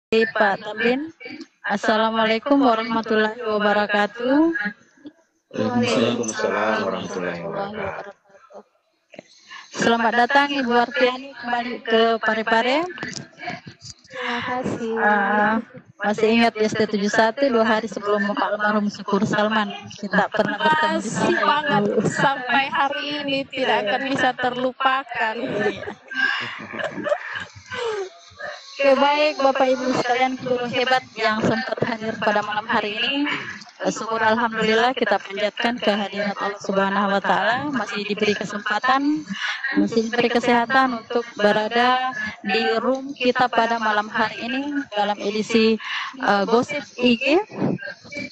Pak Tamrin. Assalamualaikum warahmatullahi wabarakatuh. Waalaikumsalam warahmatullahi wabarakatuh. Selamat datang Ibu Arfiani kembali ke Parepare. Terima kasih. Masih ingat ST71 2 hari sebelum Bapak almarhum Syukur Salman. Kita pernah bertemu di Masih sana. banget sampai hari ini tidak akan bisa terlupakan. Oke, baik Bapak Ibu sekalian guru hebat yang sempat hadir pada malam hari ini. Syukur alhamdulillah kita panjatkan kehadirat Allah Subhanahu wa taala, masih diberi kesempatan, masih diberi kesehatan untuk berada di room kita pada malam hari ini dalam edisi Gosip IG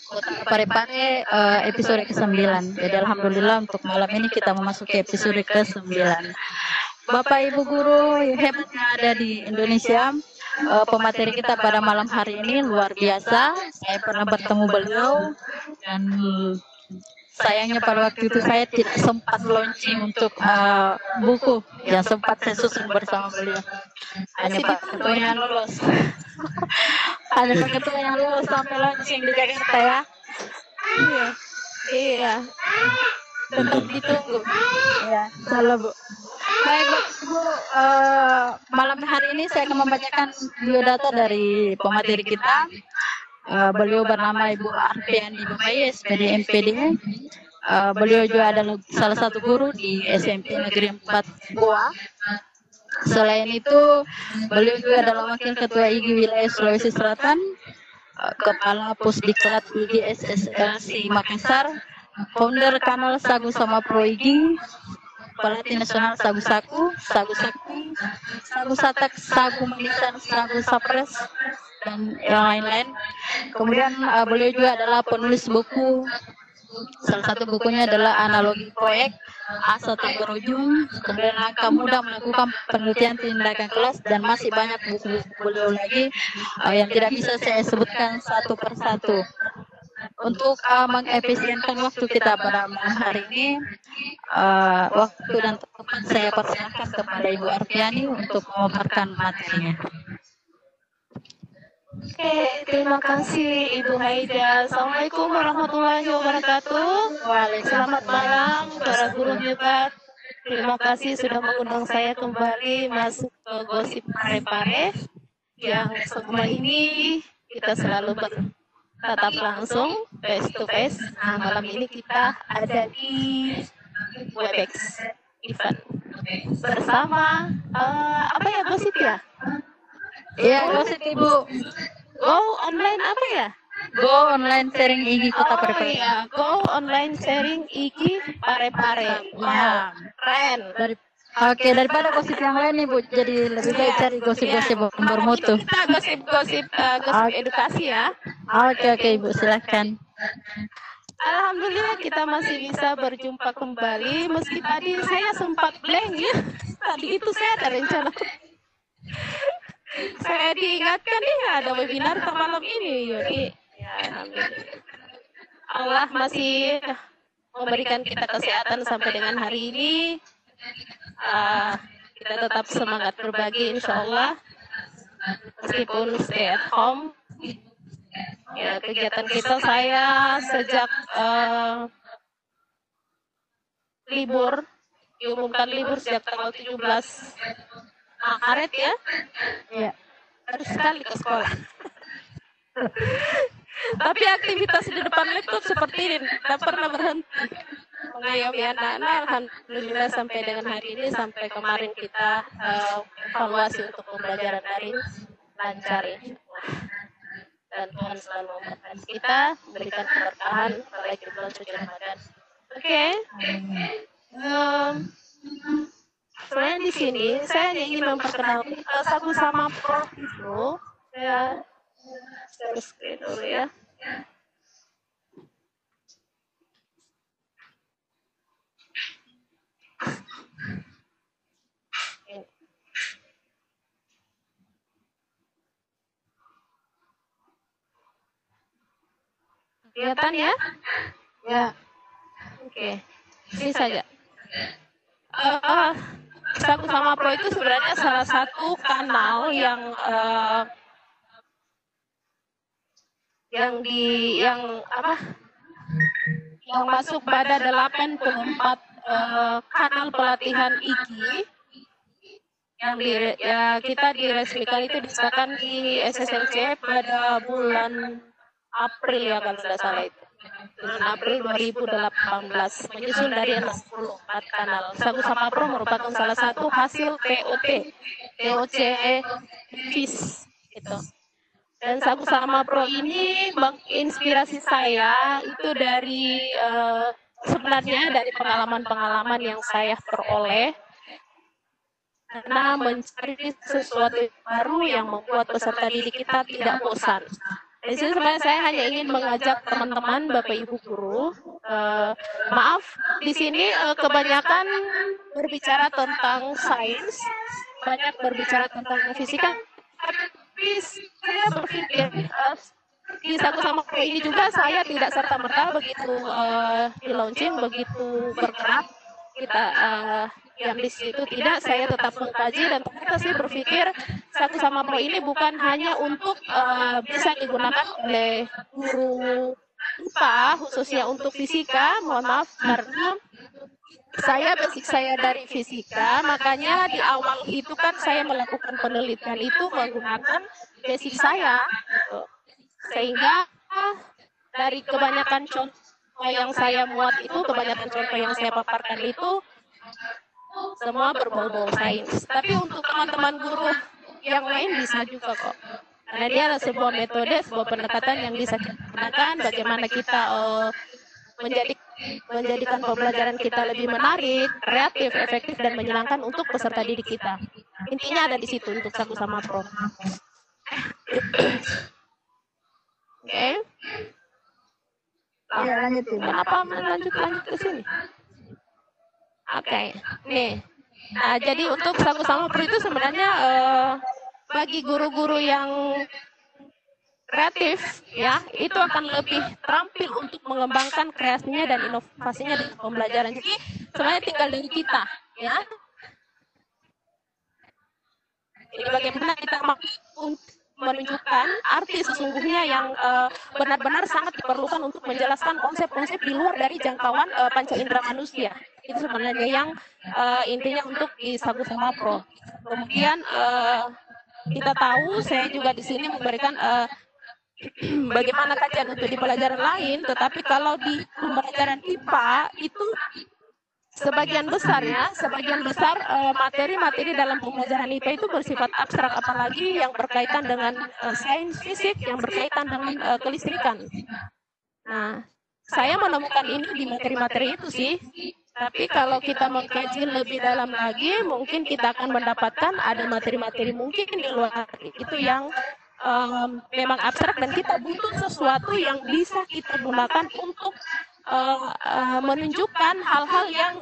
Kota Parepare episode ke-9. Jadi alhamdulillah untuk malam ini kita memasuki episode ke-9. Bapak Ibu guru hebat yang ada di Indonesia, pemateri kita pada malam hari ini luar biasa. Saya pernah bertemu beliau dan sayangnya pada waktu itu saya tidak sempat launching untuk buku yang sempat saya susun bersama beliau. Hanya Pak Ketua yang lolos. Hanya Pak Ketua yang lolos sampai launching di Jakarta ya. Iya. Tetap ditunggu. Ya, salah Bu. Baik Bu, malam hari ini saya akan membacakan biodata dari pemateri kita. Beliau bernama Ibu Arfiani Bumai, SPD MPD. Beliau juga adalah salah satu guru di SMP Negeri 4 Goa. Selain itu, beliau juga adalah Wakil Ketua IG Wilayah Sulawesi Selatan, Kepala Pusdiklat IG SSLC Makassar, founder kanal Sagu Sama Pro IG, pelatih nasional Sagu Saku, Sagu Sakti, Sagu Satak, Sagu Manisan, Sagu Sapres, dan yang lain-lain. Kemudian beliau juga adalah penulis buku. Salah satu bukunya adalah Analogi Proyek Asa Tak Berujung, kemudian Langkah Mudah Melakukan Penelitian Tindakan Kelas, dan masih banyak buku-buku beliau lagi yang tidak bisa saya sebutkan satu persatu. Untuk mengefisienkan waktu kita pada malam hari ini, waktu dan tempat saya persilahkan kepada Ibu Arfiani untuk memaparkan materinya. Oke, terima kasih Ibu Haida. Assalamualaikum warahmatullahi wabarakatuh. Selamat malam para guru hebat. Terima kasih sudah mengundang saya kembali masuk ke Gosip Parepare yang selama ini kita selalu bertatap langsung face to face. Nah, malam ini kita ada di Webex event bersama apa ya gosip ya? Iya, gosip Ibu. Go online apa ya? Go online sharing IG Kota Parepare. Iya, go online sharing IG Parepare. Wow, keren. Oke, daripada gosip yang lain nih Bu, jadi lebih baik cari gosip-gosip bermutu. Kita gosip edukasi ya. Oke Ibu, silakan. Alhamdulillah kita masih bisa berjumpa kembali meski tadi saya sempat blank ya. Tadi itu saya ada rencana. Saya diingatkan nih ada webinar ke malam ini, jadi ya, alhamdulillah. Allah masih memberikan kita kesehatan sampai dengan hari ini. Kita tetap semangat berbagi, insya Allah. Meskipun stay at home. Ya, kegiatan kita saya sejak diumumkan libur sejak tanggal 17 Maret ya. Iya. Harus sekali ke sekolah. Tapi aktivitas di depan laptop seperti ini tidak pernah berhenti. Mengayomi anak-anak, alhamdulillah sampai dengan hari ini, sampai kemarin kita evaluasi untuk pembelajaran daring lancar insyaallah. Dan Tuhan selalu memberkati kita, memberikan keberkahan apalagi di bulan suci Ramadan. Oke. Selain di sini, saya ingin memperkenalkan Sagu Sama Pro itu. Saya share screen dulu ya. Kelihatan ya? Ya. Oke. Ini saja. Sagu Sama Pro itu sebenarnya salah satu kanal yang yang masuk pada 84 kanal pelatihan IKI yang kita diresmikan itu disahkan di SSLC pada bulan April ya kalau tidak salah itu. Bulan April 2018 menyusul dari 64 kanal. Sagu Sama Pro merupakan salah satu hasil TOC FIS itu. Dan Sagu Sama Pro ini menginspirasi saya itu dari sebenarnya dari pengalaman-pengalaman yang saya peroleh karena mencari sesuatu baru yang membuat peserta didik kita tidak bosan. Di sini sebenarnya saya hanya ingin mengajak teman-teman, Bapak Ibu guru, maaf, di sini kebanyakan berbicara tentang sains, banyak berbicara tentang fisika, tapi saya berpikir di Sagu Sama Pro ini juga saya tidak serta-merta begitu di launching, begitu bergerak, kita yang di situ tidak, saya tetap mengkaji dan ternyata saya berpikir Sagu Sama Pro ini bukan hanya untuk bisa digunakan oleh guru IPA khususnya untuk fisika, mohon maaf karena basic saya dari fisika, makanya di awal itu kan saya melakukan penelitian itu menggunakan basic saya, gitu. Sehingga dari kebanyakan contoh yang saya muat itu, kebanyakan contoh yang saya paparkan itu semua berbau-bau sains. Tapi untuk teman-teman guru yang lain bisa juga kok. Karena dia adalah sebuah metode, sebuah pendekatan yang bisa kita gunakan bagaimana kita menjadikan pembelajaran kita lebih menarik, kreatif, efektif, dan menyenangkan untuk peserta didik kita. Intinya ada di situ untuk Sagu Sama Pro. Oke. Ya, lanjutin. Kenapa lanjut ke sini? Oke, nih. Nah, jadi untuk Sagu Sama Pro itu sebenarnya bagi guru-guru yang kreatif, ya, itu akan lebih terampil untuk mengembangkan kreasinya dan inovasinya di pembelajaran. Jadi sebenarnya tinggal dari kita, ya. Jadi bagaimana kita menunjukkan arti sesungguhnya yang benar-benar sangat diperlukan untuk menjelaskan konsep-konsep di luar dari jangkauan panca indera manusia. Itu sebenarnya yang intinya untuk di Sagu Sama Pro. Kemudian kita tahu saya juga di sini memberikan bagaimana kajian untuk di pelajaran lain, tetapi kalau di pembelajaran IPA itu sebagian besar materi-materi dalam pembelajaran IPA itu bersifat abstrak, apalagi yang berkaitan dengan sains fisik, yang berkaitan dengan kelistrikan. Nah, saya menemukan ini di materi-materi itu sih. Tapi kalau kita mengkaji lebih dalam lagi, mungkin kita akan mendapatkan ada materi-materi mungkin di luar itu yang memang abstrak dan kita butuh sesuatu yang bisa kita gunakan untuk menunjukkan hal-hal yang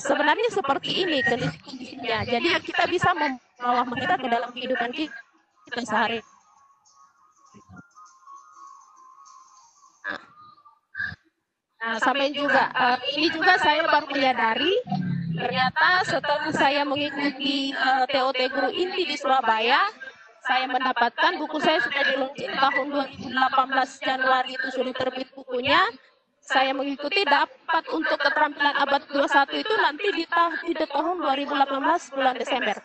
sebenarnya seperti ini kondisinya. Jadi kita bisa membawa mereka ke dalam kehidupan kita sehari. Nah, sampai juga ini juga saya baru menyadari ternyata setelah saya mengikuti TOT Guru Inti di Surabaya, saya mendapatkan buku saya sudah di-launching tahun 2018 Januari itu sudah terbit bukunya. Saya mengikuti dapat untuk keterampilan abad 21 itu nanti di tahun 2018 bulan Desember.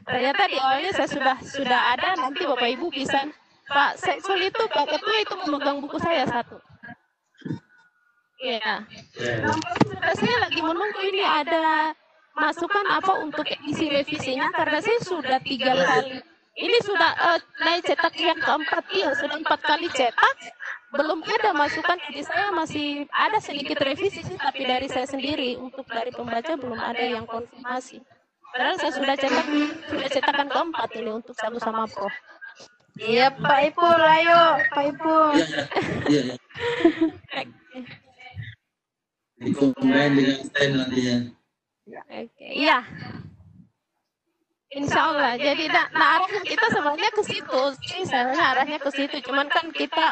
Ternyata di awalnya saya sudah ada, nanti Bapak Ibu bisa, Pak Seksul itu, Pak Ketua itu memegang buku saya satu. Iya. Saya lagi menunggu ini ada masukan apa untuk isi revisinya, karena saya sudah 3 kali. Ini sudah naik cetak yang keempat, iya sudah 4 kali cetak. Belum ada masukan, jadi saya masih ada sedikit revisi sih, tapi dari saya sendiri, untuk dari pembaca belum ada yang konfirmasi. Padahal saya sudah cetakan keempat ini untuk Sagu Sama Pro. Iya Pak Ipul, ayo Pak Ipul. Iya. Dikombin dengan stand nantinya. Oke, iya. Insya Allah. Jadi, arahnya kita sebenarnya ke situ. Sebenarnya arahnya ke situ. Cuman kan kita,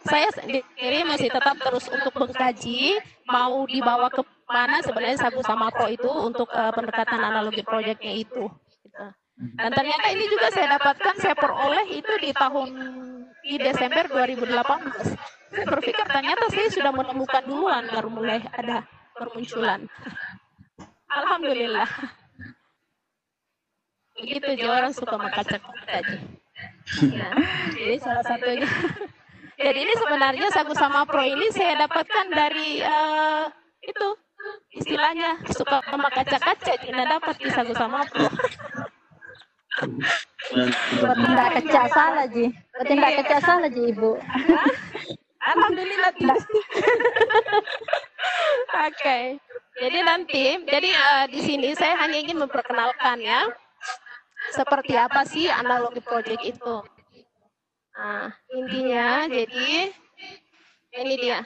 saya sendiri masih tetap terus untuk mengkaji, mau dibawa ke mana sebenarnya Sagu Sama Pro itu untuk pendekatan analogi proyeknya itu. Gitu. Dan ternyata ini juga saya dapatkan, saya peroleh itu di Desember 2018. Saya berpikir ternyata saya sudah menemukan duluan, baru mulai ada bermunculan. Alhamdulillah. Begitu aja orang suka mengacak-acak. Ya, jadi salah satunya. Jadi ini sebenarnya Sagu Sama Pro ini saya dapatkan dari itu istilahnya suka mengacak-acak, tidak dapat di Sagu Sama Pro. Bertindak kecak salah Ji. Bertindak kecak salah Ji Ibu. Alhamdulillah tidak. Oke. Jadi di sini saya hanya ingin memperkenalkan ya, seperti apa sih analogi project itu. Nah, intinya jadi ini dia.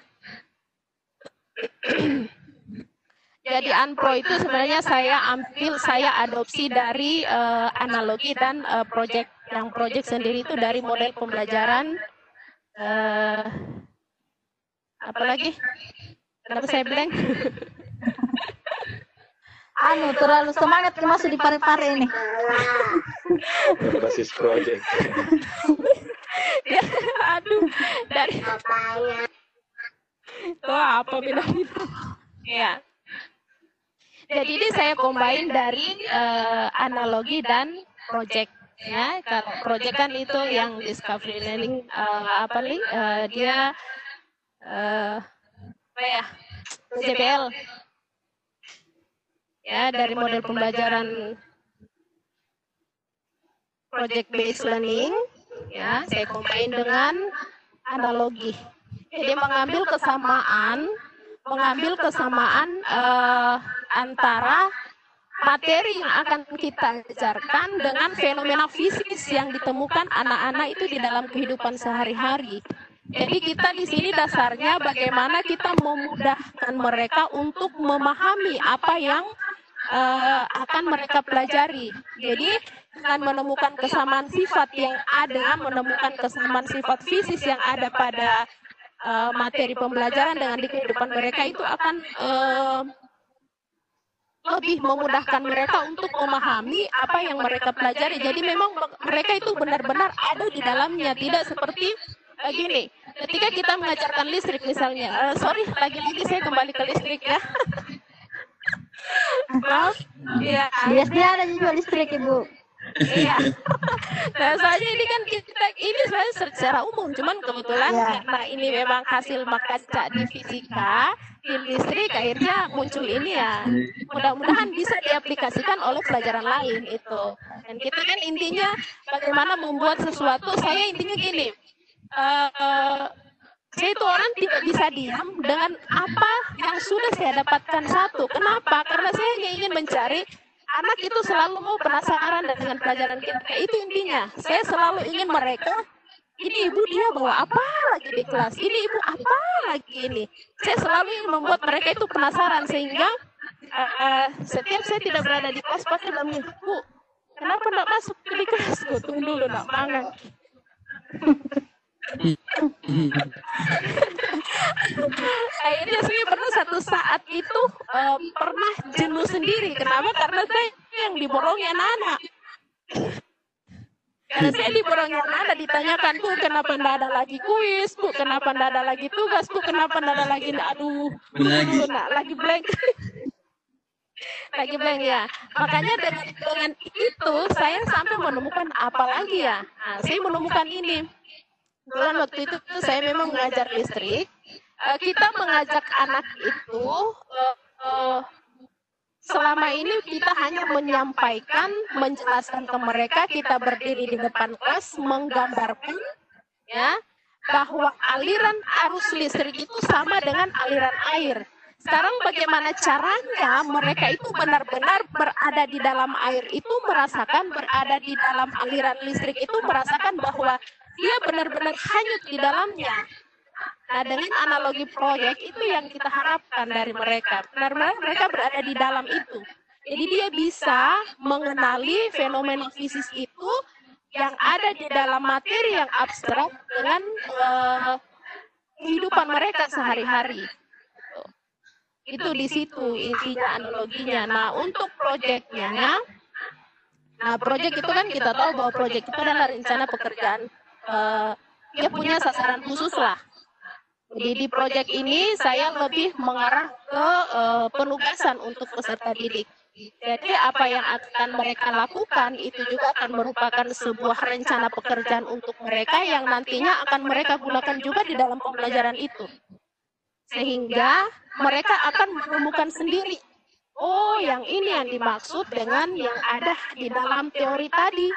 Jadi Unpro itu sebenarnya saya adopsi dari analogi dan project sendiri itu dari model pembelajaran apa lagi? Kenapa saya blank? Terlalu semangat masuk di pare-pare ini. Berbasis project. Aduh, dari apa bilang itu? Ya. Jadi ini saya combine dari analogi dan project. Ya, kalau project kan itu yang discovery learning dia JBL. Ya, dari model pembelajaran project based learning, ya, saya combine dengan analogi. Jadi mengambil kesamaan antara materi yang akan kita ajarkan dengan fenomena fisik yang ditemukan anak-anak itu di dalam kehidupan sehari-hari. Jadi kita di sini dasarnya bagaimana kita memudahkan mereka untuk memahami apa yang akan mereka pelajari. Jadi dengan menemukan kesamaan sifat yang ada, menemukan kesamaan sifat fisik yang ada pada materi pembelajaran dengan di kehidupan mereka itu akan lebih memudahkan mereka untuk memahami apa yang mereka pelajari. Jadi memang mereka itu benar-benar ada di dalamnya, tidak seperti gini. Ketika kita mengajarkan listrik misalnya, lagi-lagi saya kembali ke listrik ya. Maaf, ya. Biasanya ada juga listrik Ibu. Iya. Nah, soalnya ini kan ini secara umum, cuman kebetulan karena ini memang hasil makaca di fisika, di listrik akhirnya muncul ini ya. Mudah-mudahan bisa diaplikasikan oleh pelajaran lain itu. Dan kita kan intinya bagaimana membuat sesuatu. Saya intinya gini. Saya itu orang tidak bisa diam dengan apa yang sudah saya dapatkan satu. Kenapa? Karena saya hanya ingin mencari anak itu selalu mau penasaran dengan pelajaran kita. Itu intinya. Saya selalu ingin mereka, ini ibu dia bawa apa lagi di kelas? Ini ibu apa lagi ini? Saya selalu ingin membuat mereka itu penasaran sehingga setiap saya tidak berada di kelas pasti dalam minggu, Bu, kenapa tidak masuk di kelas? Tunggu dulu, nak mangan. Akhirnya saya pernah satu saat itu pernah jenuh sendiri. Kenapa? Karena saya yang diborongi anak-anak. Karena saya diborongi anak-anak, ditanyakan, Bu, kenapa tidak ada lagi kuis? Bu, kenapa tidak ada lagi tugas? Bu, kenapa tidak ada lagi? Aduh, lagi blank. Lagi blank ya. Makanya dengan itu saya sampai menemukan apa lagi ya? Nah, saya menemukan ini. Kebetulan waktu itu saya memang mengajar listrik. Kita mengajak anak itu selama ini kita hanya menyampaikan, menjelaskan ke mereka, kita berdiri di depan kelas menggambarkan ya bahwa aliran arus listrik itu sama dengan aliran air. Sekarang bagaimana caranya mereka itu benar-benar berada di dalam air itu merasakan, berada di dalam aliran listrik itu merasakan bahwa dia benar-benar hanyut di dalamnya. Nah, dengan analogi proyek itu yang kita harapkan dari mereka. Benar-benar mereka berada di dalam itu. Jadi dia bisa mengenali fenomena fisik itu yang ada di dalam materi yang abstrak dengan kehidupan mereka sehari-hari. Itu di situ intinya analoginya. Nah, untuk proyeknya Nah, proyek itu kan kita tahu bahwa proyek itu adalah rencana pekerjaan. Dia punya sasaran khusus lah. Jadi di proyek ini saya lebih mengarah ke penugasan untuk peserta didik. Jadi apa yang akan mereka lakukan itu juga akan merupakan sebuah rencana pekerjaan untuk mereka yang nantinya akan mereka gunakan juga di dalam pembelajaran itu. Sehingga mereka akan menemukan sendiri, oh yang ini yang dimaksud dengan yang ada di dalam teori tadi.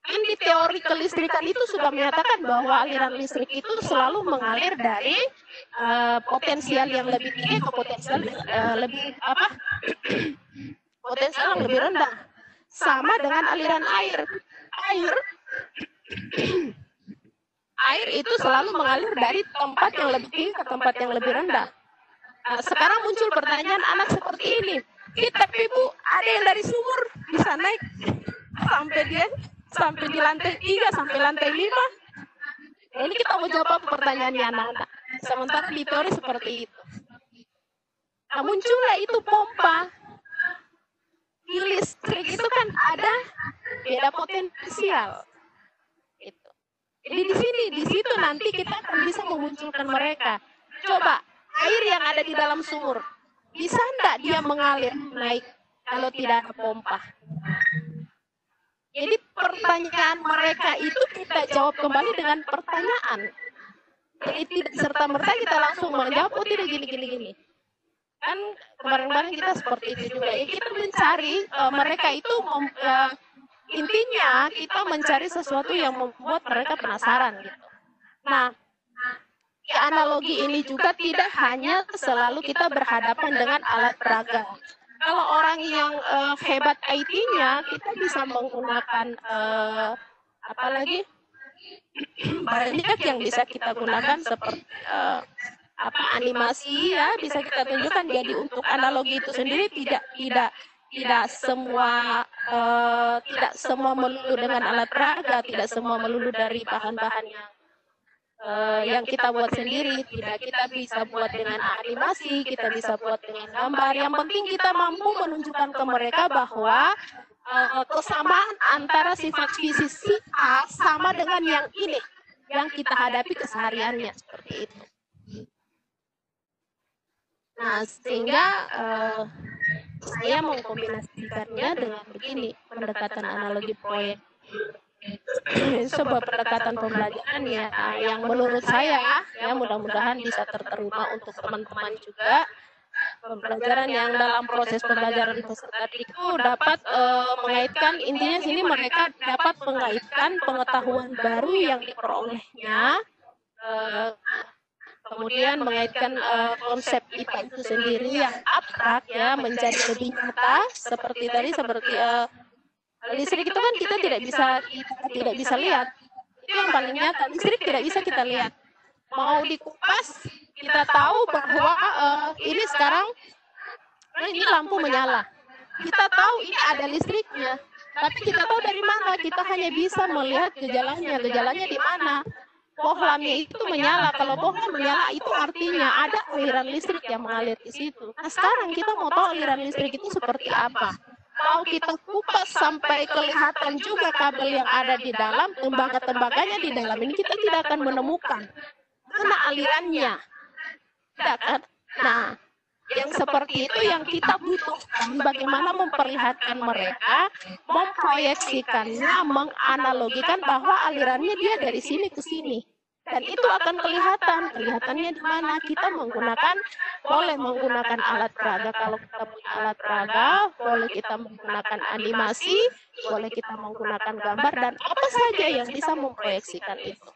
Kan di teori kelistrikan itu sudah menyatakan bahwa aliran listrik itu selalu mengalir dari potensial yang lebih tinggi ke potensial lebih potensial yang lebih rendah. Sama dengan aliran air. Air itu selalu mengalir dari tempat yang lebih tinggi ke tempat yang lebih rendah. Nah, sekarang muncul pertanyaan anak seperti ini. Tapi Bu, ada yang dari sumur bisa naik sampai di lantai 3, sampai lantai 5. Nah, ini kita mau jawab pertanyaannya anak-anak. Sementara di teori seperti itu. Nah, muncullah itu pompa. Di listrik itu kan ada beda potensial. Itu. Jadi di situ nanti kita akan bisa memunculkan mereka. Coba, air yang ada di dalam sumur, bisa enggak dia mengalir naik kalau tidak ada pompa? Jadi pertanyaan mereka itu kita jawab kembali dengan pertanyaan. Jadi tidak serta-merta kita langsung menjawab, oh tidak gini. Kan kemarin-kemarin kita seperti itu juga. Ya, kita mencari mereka itu, intinya kita mencari sesuatu yang membuat mereka penasaran gitu. Nah, di analogi ini juga tidak hanya selalu kita berhadapan dengan alat peraga. Kalau orang yang hebat IT-nya, kita bisa menggunakan banyak yang bisa kita gunakan seperti animasi ya, bisa kita tunjukkan. Jadi untuk analogi itu sendiri tidak semua melulu dengan alat peraga, tidak semua melulu dari bahan-bahan yang kita buat sendiri. Tidak, kita bisa buat dengan animasi, kita bisa buat dengan gambar. Yang penting kita mampu menunjukkan ke mereka bahwa kesamaan antara sifat fisik si A sama dengan yang ini yang kita hadapi kesehariannya, seperti itu. Nah, sehingga saya mengkombinasikannya dengan begini, pendekatan analogi proyek. Sebuah pendekatan pembelajaran yang menurut saya ya mudah-mudahan bisa terterima untuk teman-teman juga. Pembelajaran yang dalam proses pembelajaran peserta itu dapat mengaitkan, intinya sini mereka dapat mengaitkan pengetahuan baru yang diperolehnya, kemudian mengaitkan konsep IPA itu sendiri yang abstrak ya menjadi lebih nyata, seperti listrik itu kan kita tidak bisa lihat. Itu yang paling nyata, listrik tidak bisa kita lihat. Mau dikupas, kita tahu bahwa ini sekarang ini lampu menyala. Kita tahu ini ada listriknya, tapi kita tahu dari mana? Kita hanya bisa melihat gejalanya. Gejalanya di mana? Bohlamnya itu menyala. Kalau bohlam menyala itu artinya ada aliran listrik yang mengalir di situ. Nah, sekarang kita mau tahu aliran listrik itu seperti apa. Mau kita kupas sampai kelihatan juga kabel yang ada di dalam, tembaga-tembaganya di dalam ini kita tidak akan menemukan mana alirannya. Tidak kan? Nah, yang seperti itu yang kita butuhkan, bagaimana memperlihatkan mereka, memproyeksikannya, menganalogikan bahwa alirannya dia dari sini ke sini. Dan itu akan kelihatannya di mana. Kita boleh menggunakan alat peraga. Kalau kita punya alat peraga, boleh kita menggunakan animasi, boleh kita menggunakan gambar, dan apa saja yang bisa memproyeksikan itu.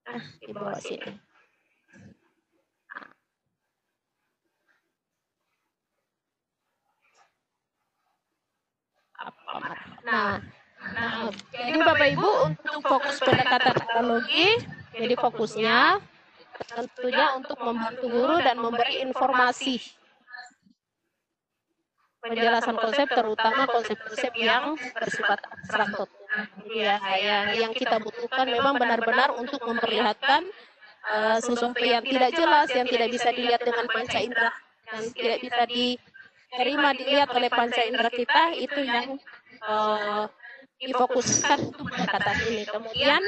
Nah, di bawah sini. Nah, jadi Bapak Ibu untuk fokus pendekatan analogi, jadi fokusnya tentunya untuk membantu guru dan memberi informasi penjelasan konsep, terutama konsep-konsep yang bersifat abstrak. Ya, yang kita butuhkan memang benar-benar untuk memperlihatkan sesuatu yang tidak jelas, yang tidak bisa dilihat dengan panca indera, dan tidak bisa terima dilihat oleh panca indera kita, itu yang difokuskan untuk pendekatan ini. Kemudian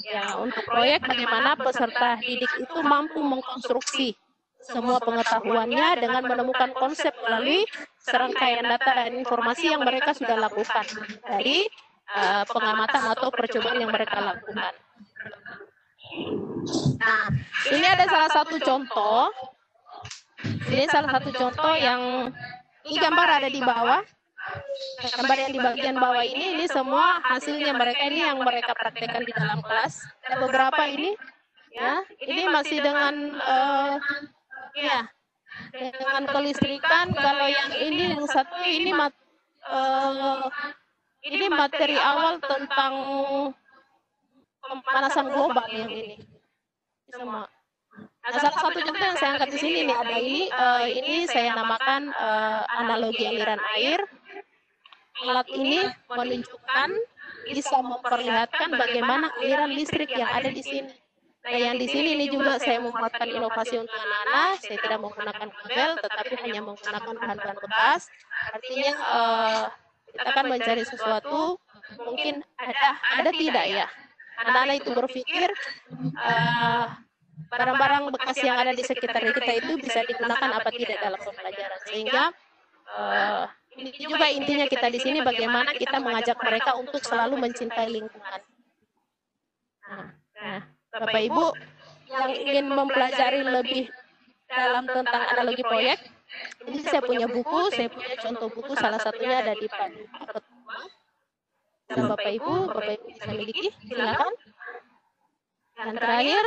ya untuk proyek bagaimana peserta didik itu mampu mengkonstruksi semua pengetahuannya dengan menemukan konsep melalui serangkaian data dan informasi yang mereka sudah lakukan dari pengamatan atau percobaan yang mereka lakukan. Nah, ini ada salah satu contoh. Ini salah satu contoh yang ini gambar ada di bawah. Gambar yang di bagian bawah ini semua hasilnya mereka ini yang mereka praktekkan di dalam kelas. Ada beberapa ini, ya, ini masih dengan ya dengan kelistrikan. Kalau yang ini yang satu ini materi awal tentang pemanasan global yang ini semua. Nah, salah satu contoh yang saya angkat di sini nih ada ini saya namakan analogi aliran air. Alat ini menunjukkan bisa memperlihatkan bagaimana aliran listrik yang ada di sini. Nah, yang di sini ini juga saya membuatkan inovasi untuk anak-anak. Saya tidak menggunakan kabel, tetapi hanya menggunakan bahan-bahan bekas. Artinya kita akan mencari sesuatu, mungkin ada tidak ya. Anak-anak itu berpikir barang-barang bekas yang ada di sekitar kita itu bisa digunakan apa tidak dalam pembelajaran. Sehingga ini juga intinya kita di sini bagaimana kita mengajak mereka untuk selalu mencintai lingkungan. Nah, Bapak Ibu yang ingin mempelajari lebih dalam tentang analogi proyek, ini saya punya buku, saya punya contoh buku, salah satunya ada di paket. Dan Bapak Ibu bisa miliki, silakan. Dan terakhir,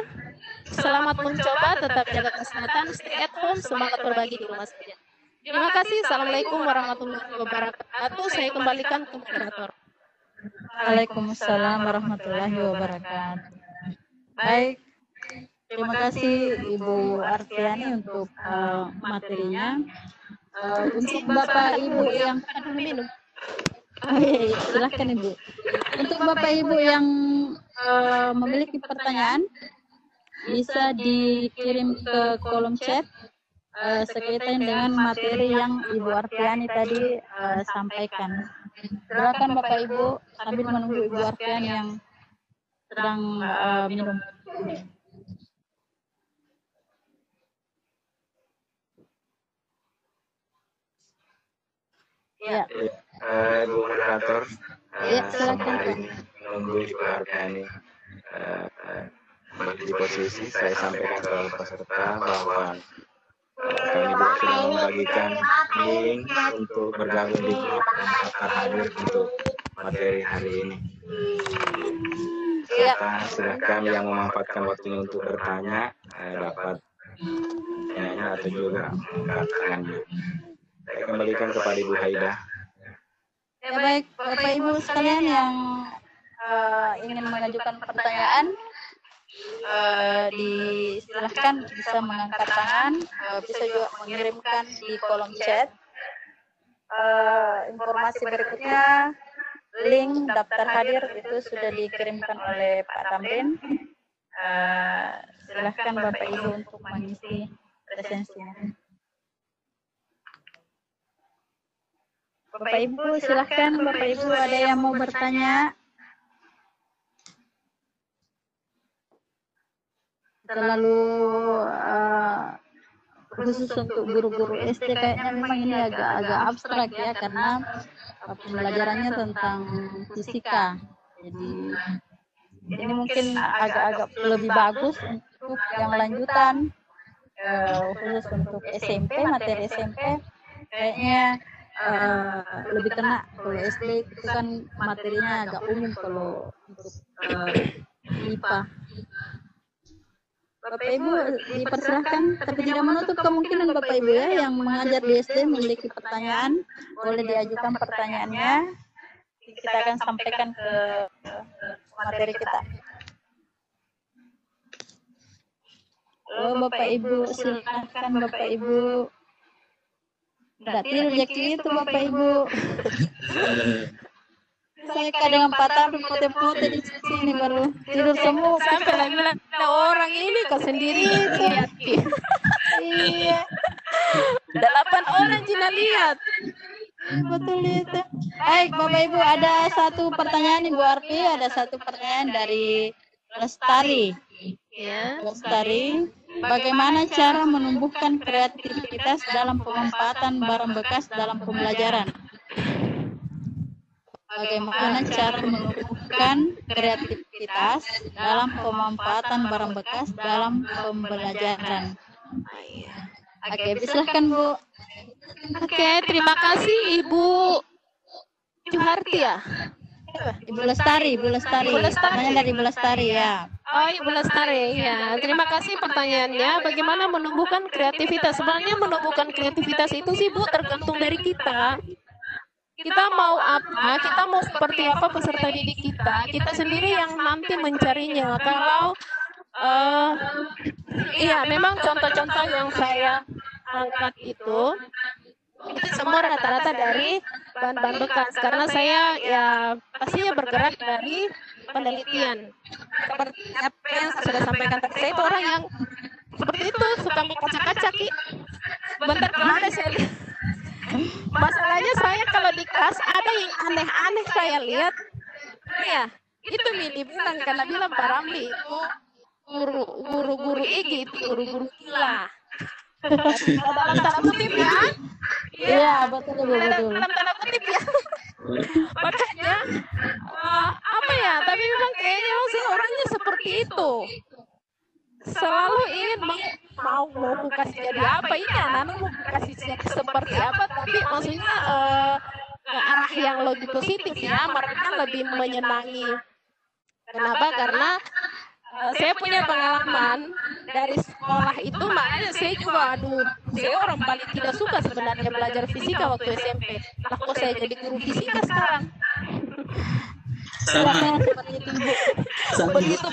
selamat mencoba, tetap jaga kesehatan, stay at home, semangat berbagi di rumah saja. Terima kasih. Assalamualaikum warahmatullahi wabarakatuh. Saya kembalikan ke moderator. Waalaikumsalam warahmatullahi wabarakatuh. Baik, terima kasih Ibu Artiani untuk materinya. Untuk Bapak Ibu yang minum. Silahkan Ibu. Untuk Bapak Ibu yang memiliki pertanyaan, bisa dikirim ke kolom chat sekaitan dengan materi yang Ibu Artiani tadi sampaikan. Silakan Bapak Ibu sambil menunggu Ibu Artiani yang sedang minum. Ya. Ibu moderator, silakan. hari ini menunggu Ibu Artiani di posisi saya sampaikan ke peserta bahwa kami juga sudah membagikan link untuk bergabung di grup dan daftar hadir untuk materi hari ini. Silakan yang memanfaatkan waktunya untuk bertanya dapat tanya atau juga angkat tangannya. Saya kembalikan kepada Ibu Haida. Ya baik, Bapak Ibu sekalian yang ingin mengajukan pertanyaan, silahkan bisa mengangkat tangan, bisa juga mengirimkan di kolom chat. Informasi berikutnya, link daftar hadir itu sudah dikirimkan oleh Pak Tamrin. Silahkan Bapak Ibu untuk mengisi presensinya. Bapak Ibu silahkan, Bapak Ibu ada yang mau bertanya? Terlalu khusus untuk guru-guru SD kayaknya memang ini agak abstrak ya, karena pembelajarannya tentang fisika. Jadi ini mungkin agak-agak lebih bagus untuk yang lanjutan, khusus untuk SMP, materi SMP kayaknya lebih kena. Kalau SD itu kan materinya agak umum kalau untuk IPA. Bapak Ibu dipersilahkan, tapi tidak menutup kemungkinan Bapak Ibu ya yang mengajar di SD memiliki pertanyaan, boleh diajukan pertanyaannya, kita akan sampaikan ke materi kita. Halo Bapak Ibu, silahkan Bapak Ibu. Tidak tidur jadi itu Bapak Ibu. Saya kadang patah pote-pote di sini baru tidur semua. Sampai lagi bilang orang ini kok sendiri. Iya. 8 orang Cina lihat. Betul itu. Baik, Bapak Ibu, ada satu pertanyaan Ibu Arfi, ada satu pertanyaan dari Lestari. Ya. Lestari, bagaimana cara menumbuhkan kreativitas dalam pemanfaatan barang bekas dalam pembelajaran? Bagaimana cara menumbuhkan kreativitas dalam pemanfaatan barang bekas dalam pembelajaran? Oke, silahkan Bu. Oke, terima kasih Ibu Juharti ya. Ibu Lestari, Ibu Lestari. Ibu Lestari. Pertanyaan dari Ibu Lestari ya. Oh, Ibu Lestari ya. Terima kasih pertanyaannya. Bagaimana menumbuhkan kreativitas? Sebenarnya menumbuhkan kreativitas itu sih Bu tergantung dari kita. Kita mau apa? Kita mau seperti apa peserta didik kita? Kita sendiri yang nanti mencarinya. Kalau iya, memang contoh-contoh yang saya angkat itu semua rata-rata dari bahan-bahan bekas karena saya ya pastinya bergerak dari penelitian seperti apa yang saya sudah sampaikan tadi. Saya itu orang yang seperti itu, suka mengkaca-kaca Ki. Bentar kemana saya lihat. Masalahnya saya kalau di kelas ada yang aneh-aneh saya lihat. Ya, itu Mini bilang karena bilang Pak Ramli itu guru-guru IG itu guru-guru gila. Dalam tanda kutip ya. Iya, betul Ibu, betul. Dalam tanda kutip ya. Makanya apa ya? Tapi memang kayaknya sih orangnya seperti itu. Selalu ingin mau kasih jadi apa ini anak-anak mau kasih jadi seperti apa, tapi maksudnya ke arah yang lebih positif ya. Mereka lebih menyenangi. Kenapa? Karena saya punya pengalaman dari sekolah itu, makanya saya juga saya orang paling tidak suka sebenarnya belajar fisika waktu SMP. Nah, kok saya jadi guru fisika sekarang? Sama. Seperti itu Ibu. Begitu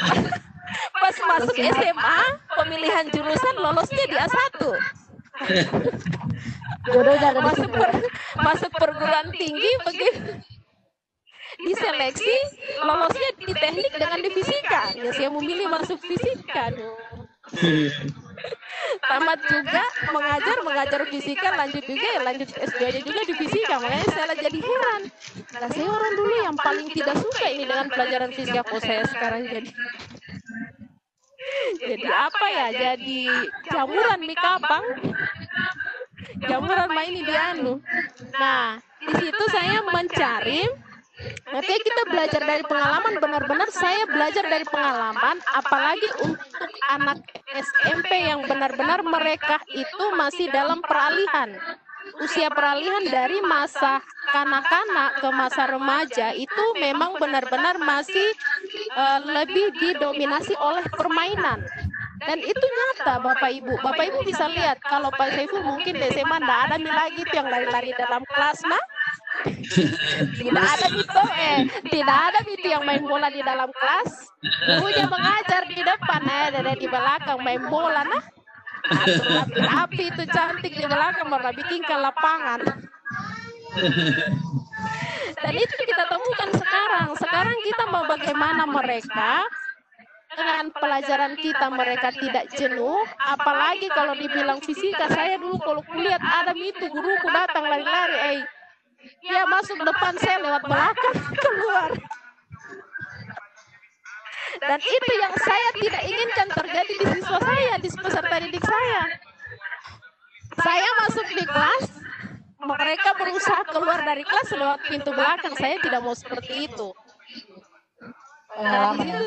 pas masuk SMA, pemilihan jurusan lolosnya di A1. Jodohnya ada di situ. Masuk perguruan tinggi begitu diseleksi lolosnya di teknik dengan di fisika. Ya saya memilih masuk fisika. Tamat juga mengajar fisika, lanjut S2 juga di fisika. Makanya saya jadi heran. Nah, saya orang dulu yang paling tidak suka ini dengan pelajaran fisika. Kok saya sekarang jadi apa ya? Jadi jamuran mie kabang. Jamuran main di anu. Nah, di situ saya mencari. Makanya kita belajar dari pengalaman, benar-benar saya belajar dari pengalaman, apalagi untuk anak SMP yang benar-benar mereka itu masih dalam peralihan. Usia peralihan dari masa kanak-kanak ke masa remaja itu memang benar-benar masih lebih didominasi oleh permainan. Dan itu nyata Bapak Ibu. Bapak Ibu bisa lihat kalau Pak Saiful mungkin di SMA tidak ada lagi itu yang lari-lari dalam kelas, nah. Tidak ada itu yang main bola di dalam kelas. Gurunya mengajar di depan, ada di belakang main bola, nah. Api itu cantik di belakang malah bikin ke lapangan. Dan itu kita temukan sekarang. Sekarang kita mau bagaimana mereka dengan pelajaran kita mereka tidak jenuh, apalagi kalau dibilang fisika. Saya dulu kalau kulihat ada itu guruku datang lari-lari, dia masuk depan, saya lewat belakang keluar. Dan itu yang saya tidak inginkan terjadi di siswa saya, di peserta didik saya. Saya masuk di kelas, mereka berusaha keluar dari kelas lewat pintu belakang. Saya tidak mau seperti itu. Nah, di situ,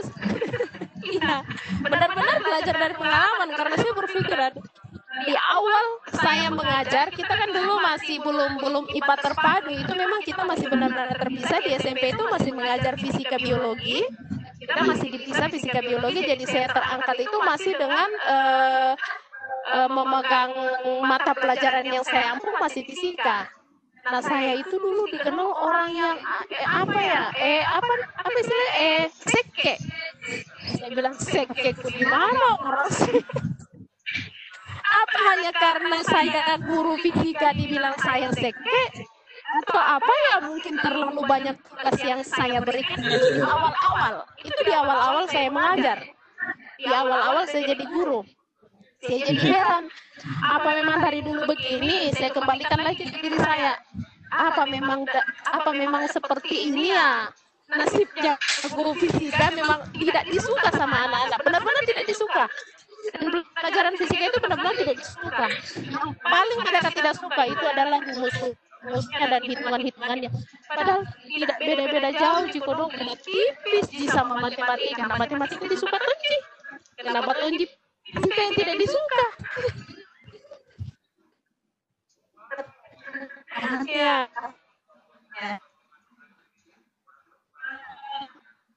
iya, benar-benar belajar dari pengalaman karena saya berpikir di awal saya mengajar, kita kan dulu masih belum IPA terpadu, itu memang kita masih benar-benar terpisah. Di SMP itu masih mengajar fisika biologi, kita masih dipisah fisika biologi, jadi saya terangkat itu masih dengan memegang mata pelajaran yang saya ampuh masih fisika. Nah, saya itu dulu dikenal orang yang apa istilahnya seke. Saya bilang seke di mana orang sih? Apa hanya karena saya guru fisika dibilang saya seke? Atau apa ya, mungkin terlalu banyak tugas yang saya berikan di awal-awal. Itu di awal-awal saya mengajar. Di awal-awal saya jadi guru. Saya jadi heran, apa memang dari dulu begini? Saya kembalikan lagi ke diri saya. Apa memang seperti ini ya? Nasibnya guru fisika memang tidak disuka sama anak-anak, benar-benar tidak disuka. Dan pelajaran fisika itu benar-benar tidak disuka. Yang paling mereka tidak suka itu adalah rumusnya dan hitungan-hitungannya. Padahal tidak beda-beda jauh jika dong, beda tipis di sama matematika. Karena matematika disuka tonji. Kenapa tonji fisika yang tidak disuka? Ya.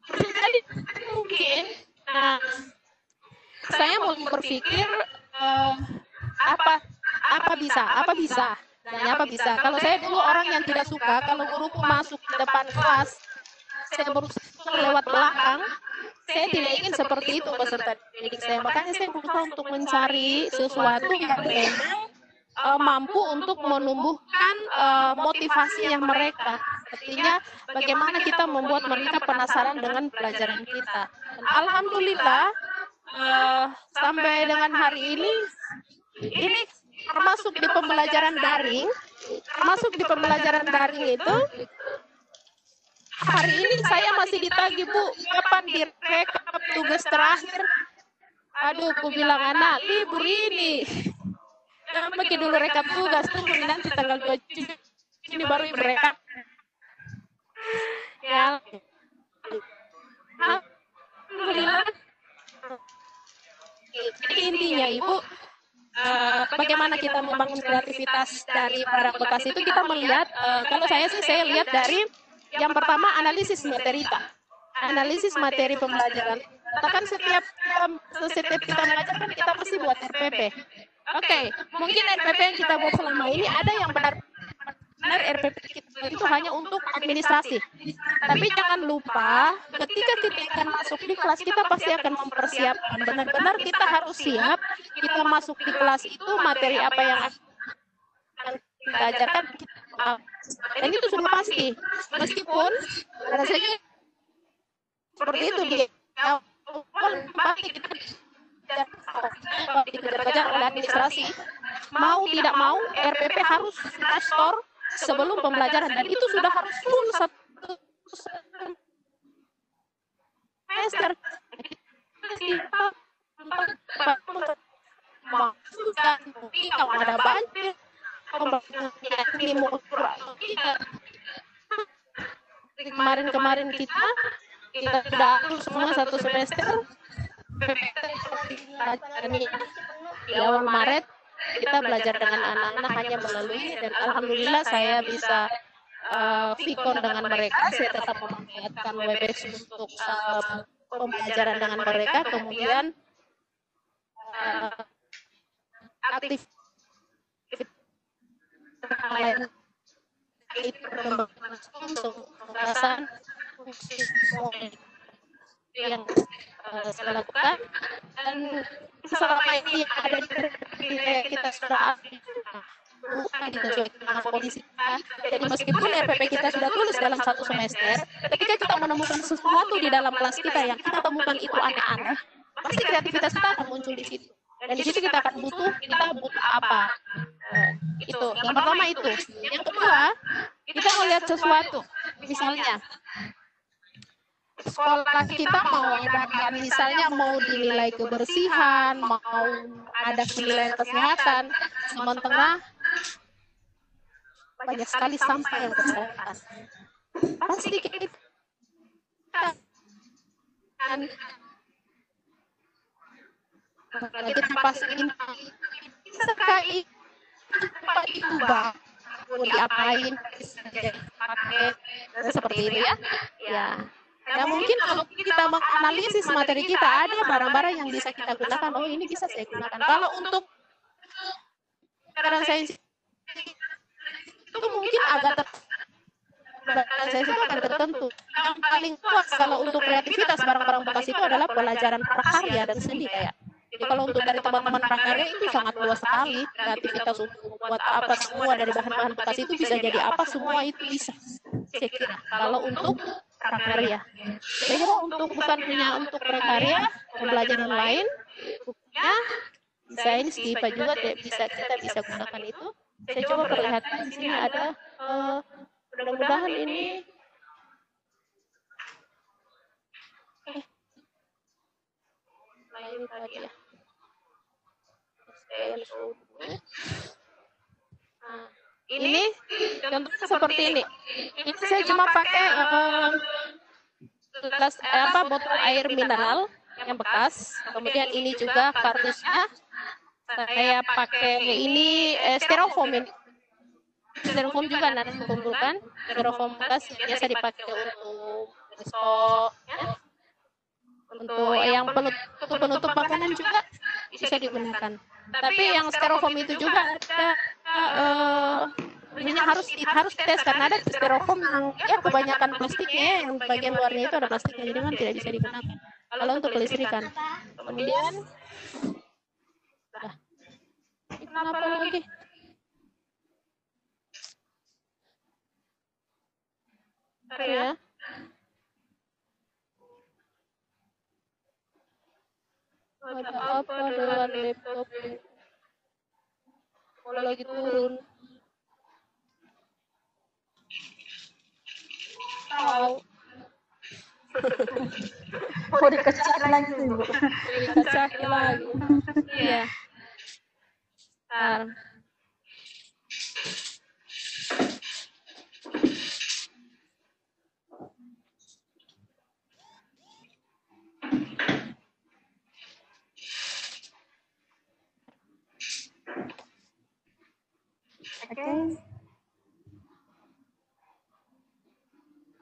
Jadi mungkin, saya mau berpikir apa bisa. Kalau saya dulu orang yang tidak suka, kalau guruku masuk ke depan kelas, saya berusaha lewat belakang. Saya tidak ingin seperti itu peserta didik saya. Makanya saya berusaha untuk mencari sesuatu yang memang mampu untuk menumbuhkan motivasinya mereka. Artinya bagaimana kita membuat mereka penasaran dengan pelajaran kita. Dan alhamdulillah sampai dengan hari ini termasuk di pembelajaran daring itu, hari ini saya masih ditagih, Bu, kapan direkap tugas terakhir? Aduh, aku bilang anak libur ini. Pakai dulu rekap tugas, tunggu nanti tanggal 27 ini baru direkap. Ya. Alhamdulillah. Jadi intinya Ibu, bagaimana kita membangun kreativitas dari barang bekas itu kita melihat, kalau saya lihat dari yang pertama analisis materi pembelajaran. Kita kan setiap kita mengajar kan kita pasti buat RPP. Oke, mungkin RPP yang kita buat selama ini ada yang benar RPP kita itu hanya untuk administrasi. Tapi jangan lupa, ketika kita akan masuk di kelas, kita pasti akan mempersiapkan. Benar-benar kita harus siap, kita masuk di kelas itu, materi apa yang akan kita ajarkan, dan itu sudah pasti. Meskipun, rasanya seperti itu, pasti kita belajar oleh administrasi, mau tidak mau RPP harus kita store sebelum pembelajaran, dan itu sudah harus full satu semester. Kalau ada banjir, kemarin kita sudah full semua satu semester. Di awal Maret kita belajar dengan anak-anak hanya melalui, dan alhamdulillah saya bisa vikon dengan mereka. Saya tetap memanfaatkan Webex untuk pembelajaran dengan mereka, kemudian aktif pembahasan yang saya lakukan, dan selama ini yang ada di kita sudah disesuaikan dengan kondisi kita. Jadi meskipun RPP kita sudah tulis dalam satu semester, ketika kita menemukan sesuatu di dalam kelas kita yang kita temukan itu aneh-aneh, pasti kreativitas kita akan muncul di situ. Dan di situ kita akan butuh apa? Itu yang pertama itu. Yang kedua, kita melihat sesuatu, misalnya sekolah kita mau adakan, misalnya mau dinilai kebersihan, mau ada penilaian kesehatan, sementara banyak sekali sampah yang berserakan. Pasti kita pastiin sekali apa itu bang, mau diapain, pakai seperti itu ya. Ya mungkin kalau kita menganalisis materi kita, ada barang-barang yang bisa kita gunakan. Oh, ini bisa saya gunakan. Kalau untuk pelajaran sains itu mungkin agak tertentu. Yang paling kuat kalau untuk kreativitas barang-barang bekas itu adalah pelajaran prakarya dan seni kayak. Jadi kalau untuk dari teman-teman prakarya itu sangat luas sekali. Kreativitas untuk buat apa semua dari bahan-bahan bekas itu bisa jadi apa, semua itu bisa. Saya kira kalau untuk prakarya. Saya kira untuk bukan hanya untuk prakarya, pembelajaran lain, ya bisa ini Stipa juga kita bisa gunakan itu. Saya coba perlihatkan di sini ada mudah-mudahan ini ini tadi ya. Ini contohnya seperti ini. Ini saya cuma pakai gelas botol air mineral yang bekas. Kemudian ini juga kardusnya saya pakai ini styrofoam ini. Styrofoam juga nanti dikumpulkan. Styrofoam bekas biasa dipakai untuk resto, ya. Untuk yang penutup makanan juga bisa digunakan. Tapi yang styrofoam itu juga ada ini harus tes karena ada styrofoam yang ya kebanyakan plastiknya, yang bagian luarnya itu ada plastiknya, jadi kan tidak bisa digunakan kalau untuk kelistrikan. Kemudian ini kenapa lagi? Ya. Ada apa dengan laptop? Mau lagi turun. Tahu. Mau dikecek lagi tuh, Bu. Dikecek lagi. Iya. Bentar.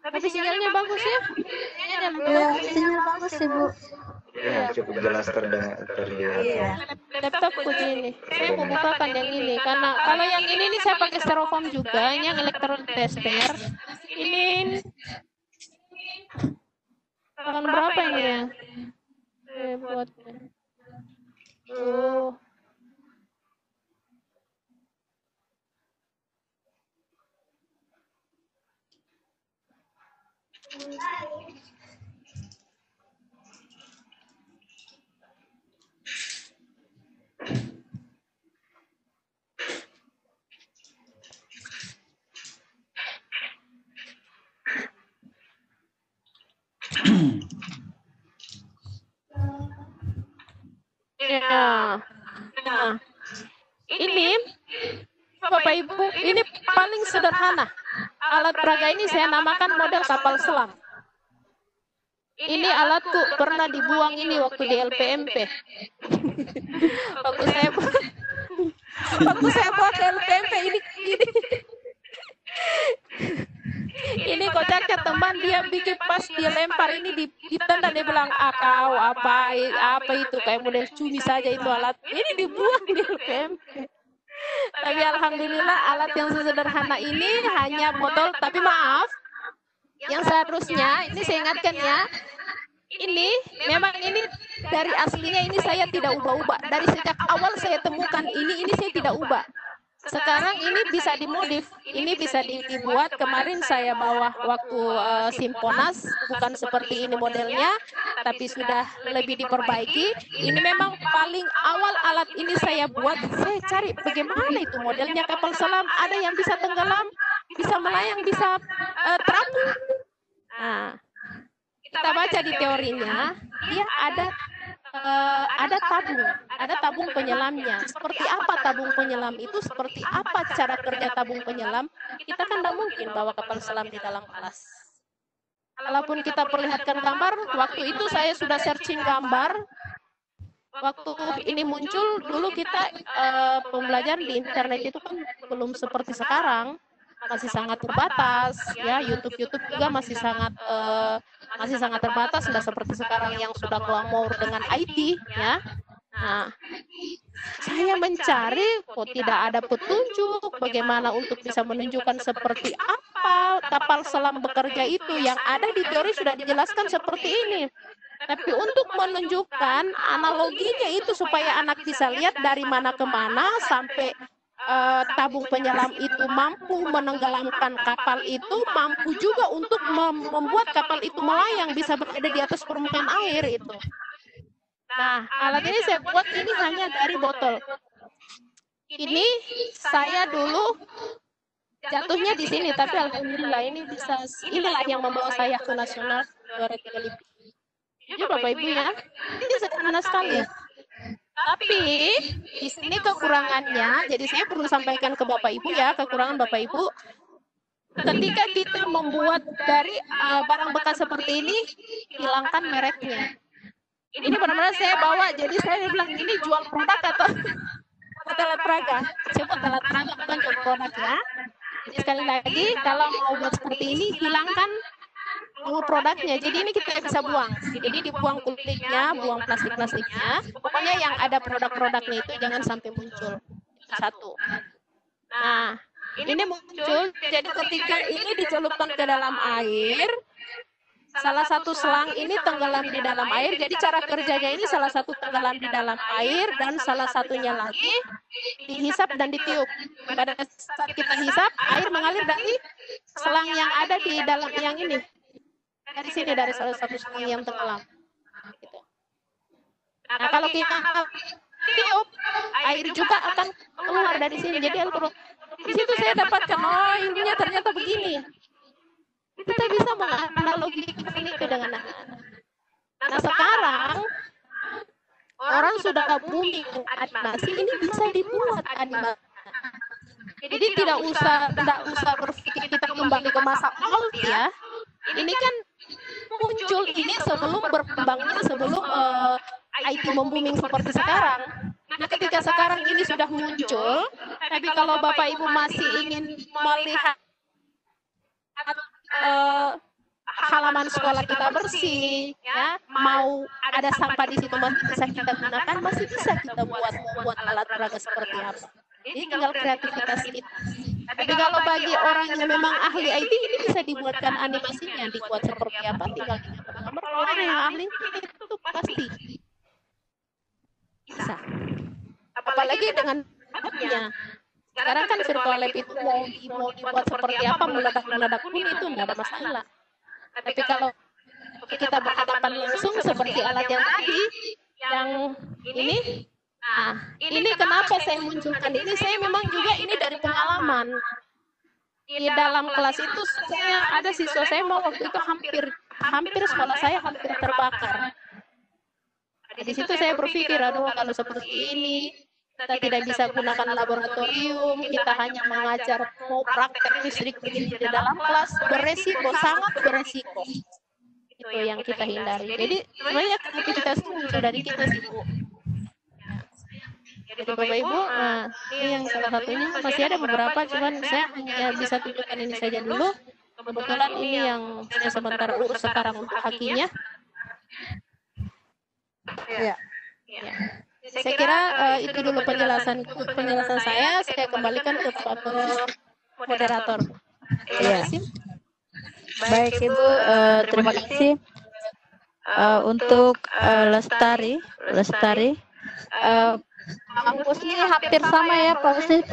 Tapi sinyalnya bagus ya? Iya, sinyal bagus sih, Bu. Ya, cukup jelas terlihat. Iya. Laptop begini. Saya mau bukakan yang ini karena kalau yang ini saya pakai styrofoam juga, yang electron tester. Ini akan berapa ini ya? Buatnya. Ya. Nah, ini Bapak Ibu, ini paling sederhana. Alat peraga ini saya namakan model kapal selam. Ini alatku pernah dibuang ini waktu di LPMP. waktu saya buat LPMP ini kocaknya teman, dia bikin pas dia lempar ini di tenda, dia bilang kau apa itu kayak model cumi saja itu alat ini dibuang di LPMP. Tapi alhamdulillah alat yang sesederhana ini hanya botol, tapi maaf yang seharusnya ini saya ingatkan ya, ini memang ini dari aslinya ini saya tidak ubah-ubah dari sejak awal saya temukan ini saya tidak ubah. Sekarang ini bisa dimodif, ini bisa dibuat. Kemarin saya bawa waktu Simponas, bukan seperti ini modelnya, tapi sudah lebih diperbaiki. Ini memang paling awal alat ini saya buat. Saya cari bagaimana itu modelnya kapal selam, ada yang bisa tenggelam, bisa melayang, bisa terapung. Nah, kita baca di teorinya, dia ada tabung penyelamnya. Seperti apa tabung penyelam itu? Seperti apa cara kerja tabung penyelam? Kita kan tidak mungkin bawa kapal selam di dalam kelas. Walaupun kita perlihatkan gambar, waktu itu saya sudah searching gambar. Waktu ini muncul, dulu kita pembelajaran di internet itu kan belum seperti sekarang. Masih sangat terbatas, ya. YouTube juga masih sangat terbatas, tidak seperti sekarang yang sudah glamor dengan IT, ya. Nah, saya mencari kok tidak ada petunjuk bagaimana untuk bisa menunjukkan seperti apa kapal selam bekerja itu. Yang ada di teori sudah dijelaskan seperti ini. Tapi untuk menunjukkan analoginya itu supaya anak bisa lihat dari mana ke mana sampai tabung penyelam itu mampu menenggelamkan kapal itu, mampu juga untuk membuat kapal itu melayang, bisa berada di atas permukaan air itu. Nah, alat ini saya buat ini hanya dari botol. Ini saya dulu jatuhnya di sini, tapi alhamdulillah ini bisa, inilah yang membawa saya ke nasional juara 3 Lipi. Jadi Bapak Ibu ya, ini sederhana sekali. Tapi di sini kekurangannya, jadi saya perlu sampaikan ke Bapak Ibu ya, kekurangan Bapak Ibu. Ketika kita membuat dari barang bekas seperti ini, hilangkan mereknya. Ini benar-benar saya bawa, jadi saya bilang ini jual produk atau alat peraga. Saya buat alat peraga, bukan jual produk ya. Jadi sekali lagi, kalau mau buat seperti ini, hilangkan produknya. Jadi ini kita bisa buang. Jadi dibuang kulitnya, buang plastik-plastiknya. Pokoknya yang ada produk-produknya itu jangan sampai muncul. Satu. Nah, ini muncul, jadi ketika ini dicelupkan ke dalam air, salah satu selang ini tenggelam di dalam air. Jadi cara kerjanya ini salah satu tenggelam di dalam air dan salah satunya lagi dihisap dan ditiup. Pada saat kita hisap, air mengalir dari selang yang ada di dalam yang ini. Dari sini, dari salah satu selang yang tenggelam. Gitu. Nah, kalau kita tiup, air juga akan keluar dari sini. Jadi di situ saya dapatkan, oh ilmunya ternyata begini. Kita bisa menganalogikan itu dengan anak-anak. Nah sekarang orang sudah booming animasi, ini bisa dibuat animasi. Jadi tidak usah berpikir kita kembali ke masa old ya. Ini kan muncul ini sebelum berkembangnya, sebelum IT membooming seperti sekarang. Nah ketika sekarang ini sudah muncul, tapi kalau Bapak Ibu masih ingin melihat halaman sekolah kita bersih, ya, mau ada sampah di situ masih bisa kita gunakan, masih bisa kita buat alat peraga seperti apa. Jadi tinggal kreativitas kita. Tapi kalau bagi orang yang memang ahli IT, ini bisa dibuatkan animasinya, dibuat seperti apa, tinggal kita bergambar. Kalau orang yang ahli itu pasti bisa. Apalagi dengan webnya. Sekarang kan virtual lab itu mau dibuat seperti apa, meledak-meledak pun itu tidak ada masalah. Tapi kalau kita berhadapan langsung seperti alat yang tadi, yang ini, nah ini kenapa saya munculkan ini, saya memang juga ini dari pengalaman. Di dalam kelas itu saya ada siswa saya mau waktu itu hampir sekolah saya hampir terbakar. Di situ saya berpikir, aduh kalau seperti ini, kita tidak bisa gunakan laboratorium, kita hanya mengajar mau praktek listrik begini di dalam kelas, beresiko, sangat beresiko. Itu yang kita hindari. Jadi sebenarnya kreativitas itu muncul dari kita sih Bu. Jadi Bapak Ibu, nah, ini yang salah satunya, masih ada beberapa, cuman saya hanya bisa tunjukkan ini saja dulu. Kebetulan ini yang saya sementara urus sekarang untuk hakinya. Ya. Ya. Saya kira itu dulu penjelasan saya kembalikan ke Pak moderator. Ya. Baik Ibu, terima kasih untuk Lestari. Pak Husni hampir sama ya Pak Husni,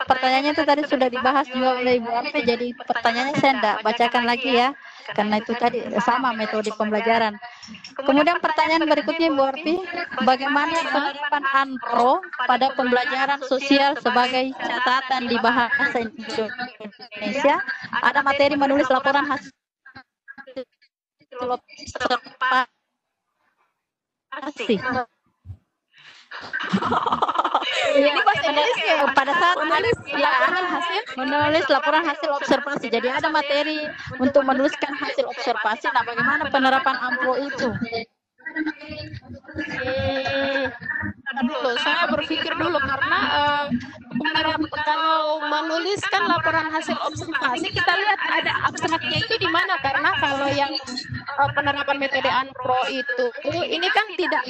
pertanyaannya itu tadi sudah dibahas juga oleh Ibu Arfi, jadi pertanyaannya saya tidak bacakan lagi ya, karena itu tadi sama metode pembelajaran. Kemudian pertanyaan berikutnya Ibu Arfi, bagaimana penerapan ANPRO pada pembelajaran sosial sebagai catatan di bahasa Indonesia? Ada materi menulis laporan hasil observasi. Ini bahasa Indonesia pada saat menulis laporan hasil observasi. Jadi ada materi untuk menuliskan hasil observasi. Nah, bagaimana penerapan ANPRO itu? Dulu saya berpikir dulu karena kalau menuliskan laporan hasil observasi kita lihat ada abstraknya itu di mana, karena kalau yang penerapan metode ANPRO itu ini kan tidak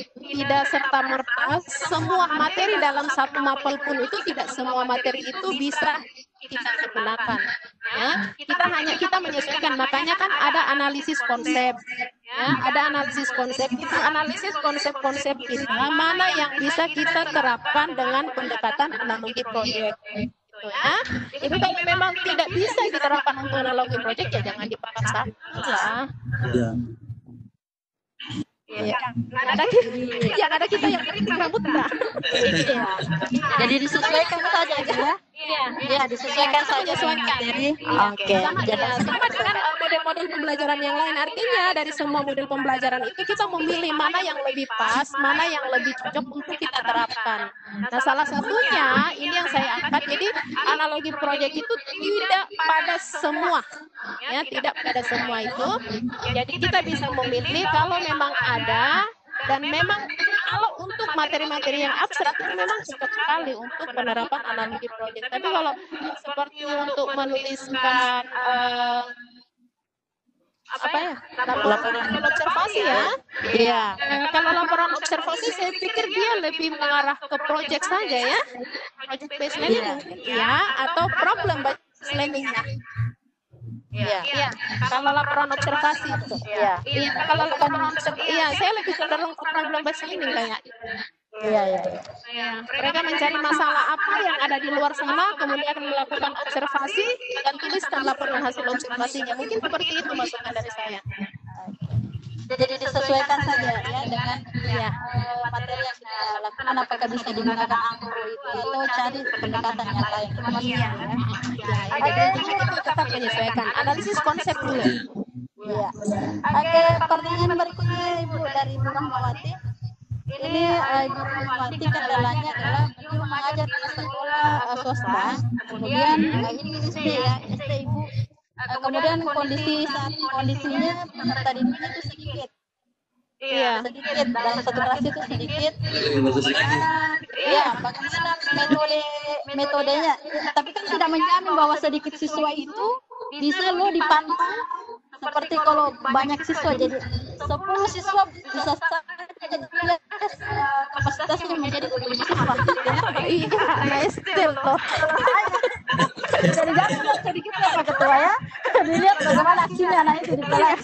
serta merta semua materi dalam satu mapel pun itu tidak semua materi itu bisa kita gunakan ya, kita menyesuaikan, makanya kan ada analisis konsep ya, ada analisis konsep, itu analisis konsep-konsep kita mana yang bisa kita terapkan dengan pendekatan analogi proyek gitu ya. Itu kalau memang tidak bisa diterapkan untuk analogi proyek ya jangan dipaksa lah. Iya. Yang ada kita yang keriting rambutnya. Iya. Jadi disesuaikan saja ya. Iya, disesuaikan saja dengan materi. Oke. Jadi Sama dengan model-model pembelajaran yang lain. Artinya dari semua model pembelajaran itu kita memilih mana yang lebih pas, mana yang lebih cocok untuk kita terapkan. Nah, salah satunya ini yang saya angkat. Jadi analogi proyek itu tidak pada semua, ya, tidak pada semua itu. Jadi kita bisa memilih kalau memang ada. Dan memang kalau untuk materi-materi yang abstrak itu memang cocok sekali untuk penerapan analogi proyek. Tapi kalau seperti untuk menuliskan laporan observasi ya. iya. Kalau laporan observasi saya pikir dia lebih mengarah ke proyek saja ya. Project based learning mungkin ya, atau problem based learning-nya. Iya, kalau laporan observasi itu. Iya. Iya, kalau laporan observasi, iya, saya lebih cenderung ke problem based learning kayaknya. Iya. Ya, mereka mencari masalah apa yang ada di luar sana, kemudian melakukan observasi dan tuliskan laporan hasil observasinya. Mungkin seperti itu masukan dari saya. Jadi disesuaikan saja ya dengan materi yang kita lakukan, apakah bisa digunakan angkro itu atau cari pendekatan yang lain. Iya. Jadi intinya kita tetap menyesuaikan. Analisis konsep dulu. Iya. Oke, pertanyaan berikutnya Ibu dari Ibu Rahmawati. Ini Ibu Rahmawati kendalanya adalah beliau mengajar di sekolah swasta, kemudian ini SD ya, SD Ibu. Kemudian kondisinya peserta didiknya itu sedikit. Iya. Sedikit dalam satu kelas itu sedikit. Bagaimana metodenya? Tapi kan tidak menjamin bahwa sedikit siswa itu bisa lo dipantau. Seperti kalau banyak siswa, jadi 10 siswa bisa saja dilihat kapasitasnya menjadi 25 siswa. Iya, nah estel toh. Jadi jangan sedikit Pak Ketua ya. Dilihat bagaimana aksinya anak itu di kelas.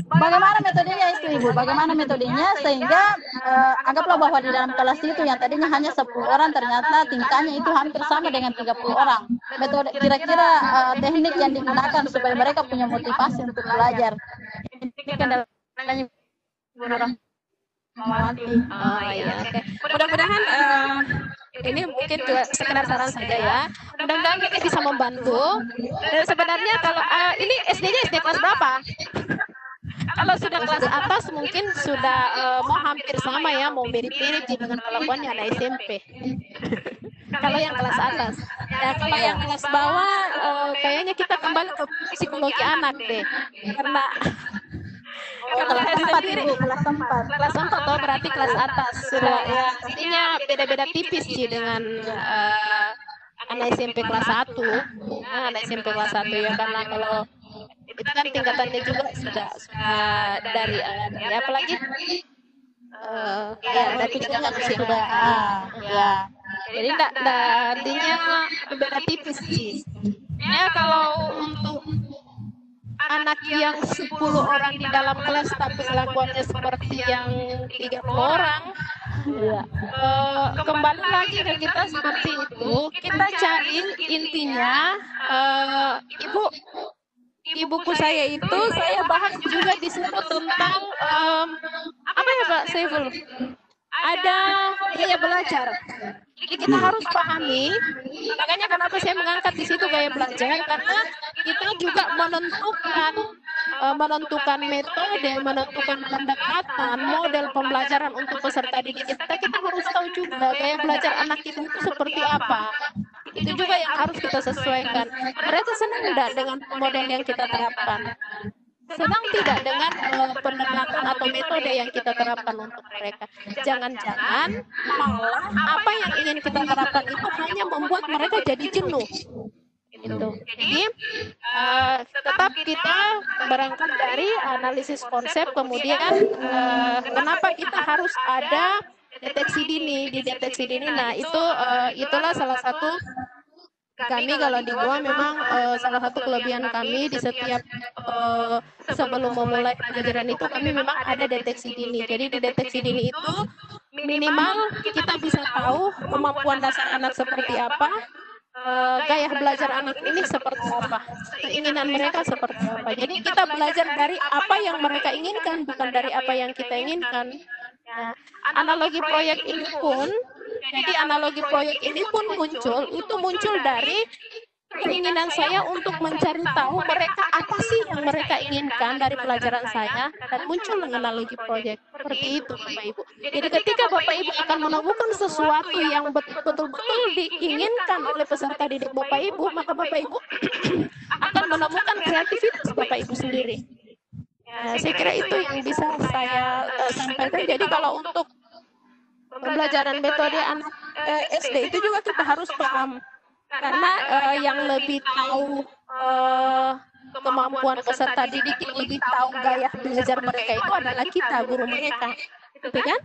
Bagaimana metodenya itu Ibu? Bagaimana metodenya sehingga anggaplah bahwa di dalam kelas itu yang tadinya hanya 10 orang ternyata tingkahnya itu hampir sama dengan 30 orang. Metode kira-kira teknik yang digunakan supaya mereka punya motivasi untuk belajar. Ini kendalanya orang. Oh iya, oke. Mudah-mudahan ini mungkin juga sekedar saran saja ya. Mudah-mudahan kita bisa membantu. Dan sebenarnya kalau ini SD-nya SD kelas berapa? Kalau sudah kelas atas mungkin sudah mau hampir sama ya, mau mirip-mirip dengan kelakuannya anak SMP. Kalau yang kelas atas, ya kalau yang kelas bawah kayaknya kita kembali ke psikologi anak deh, karena Kelas 4 Ibu, kelas 4. kelas 4 atau berarti kelas atas sudah ya, artinya beda-beda tipis sih dengan anak SMP kelas 1. Nah, anak SMP kelas 1 ya, karena kalau itu kan tingkatannya juga sudah dari apalagi ya dari tingkatan usia Sudah ya. jadi artinya beda tipis sih ya. Kalau untuk anak yang 10 orang di dalam kelas tapi kelakuannya seperti yang 30 orang, kembali lagi ke kita seperti itu. Kita cari intinya, ibuku saya itu saya bahas juga di situ tentang apa ya Pak Saiful? Ada gaya belajar. Jadi kita harus pahami, makanya kenapa saya mengangkat di situ gaya belajar, karena kita juga menentukan metode, menentukan pendekatan, model pembelajaran untuk peserta didik kita. Kita harus tahu juga gaya belajar anak kita itu seperti apa. Itu juga yang harus kita sesuaikan. Mereka senang tidak dengan model yang kita terapkan? Senang tidak dengan pendekatan atau metode yang kita terapkan untuk mereka? Jangan-jangan malah apa yang ingin kita terapkan itu hanya membuat mereka jadi jenuh. Gitu. Jadi tetap kita berangkat dari analisis konsep, kemudian kenapa kita harus ada deteksi dini. Di deteksi dini, nah itulah salah satu kami kalau di gua memang salah satu kelebihan kami di setiap sebelum memulai pelajaran itu kami memang ada deteksi dini. Jadi di deteksi dini itu minimal kita bisa tahu kemampuan dasar anak seperti apa, gaya belajar anak ini seperti apa, keinginan mereka seperti apa. Jadi kita belajar dari apa yang mereka inginkan, bukan dari apa yang kita inginkan. Nah, analogi proyek ini pun, muncul dari keinginan saya untuk mencari tahu mereka apa sih yang mereka inginkan dari pelajaran saya, dan muncul analogi proyek seperti itu, Bapak Ibu. Jadi ketika Bapak Ibu akan menemukan sesuatu yang betul-betul diinginkan oleh peserta didik Bapak Ibu, maka Bapak Ibu akan menemukan kreativitas Bapak Ibu sendiri. Saya kira itu yang bisa saya sampaikan. Jadi kalau untuk pembelajaran metode anak SD itu juga kita harus paham, karena yang lebih tahu kemampuan peserta didik, yang lebih tahu gaya belajar mereka itu adalah kita, guru mereka, gitu kan?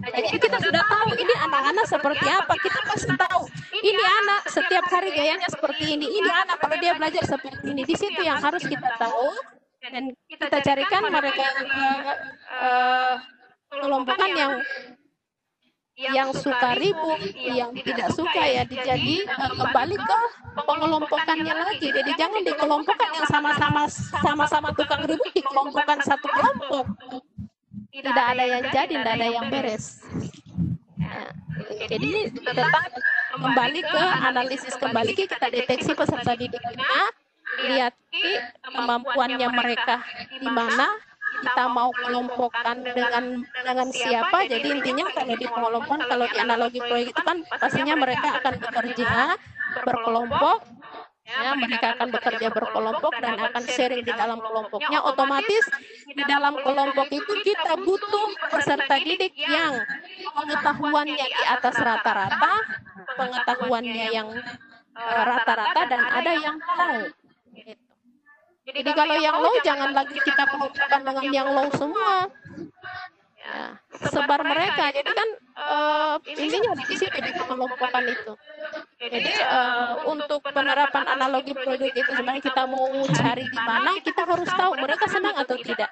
Jadi kita sudah tahu ini anak-anak seperti apa, kita pasti tahu ini anak setiap hari gayanya seperti ini anak kalau dia belajar seperti ini. Di situ yang harus kita tahu, dan kita carikan mereka kelompokan yang suka ribut, yang tidak suka ya jadi kembali ke pengelompokannya lagi. Jadi jangan dikelompokkan yang sama-sama tukang ribut, dikelompokkan satu kelompok. Tidak ada yang jadi, tidak ada yang beres. Jadi tetap kembali ke analisis, kembali kita deteksi peserta didik kita, lihat kemampuannya mereka di mana, kita mau kelompokkan dengan siapa. Jadi intinya kalau di pengelompokan, kalau di analogi proyek itu kan pastinya mereka akan bekerja berkelompok, ya, mereka akan bekerja berkelompok dan akan sharing di dalam kelompoknya. Otomatis di dalam kelompok itu kita butuh peserta didik yang pengetahuannya di atas rata-rata, pengetahuannya yang rata-rata, dan ada yang low. Jadi kalau yang low jangan lagi kita kelompokkan dengan yang low semua. Ya, sebar mereka. Jadi kan intinya di situ di pengelompokan itu. Jadi untuk penerapan analogi proyek itu sebenarnya kita mau cari di mana, kita harus tahu mereka senang atau tidak.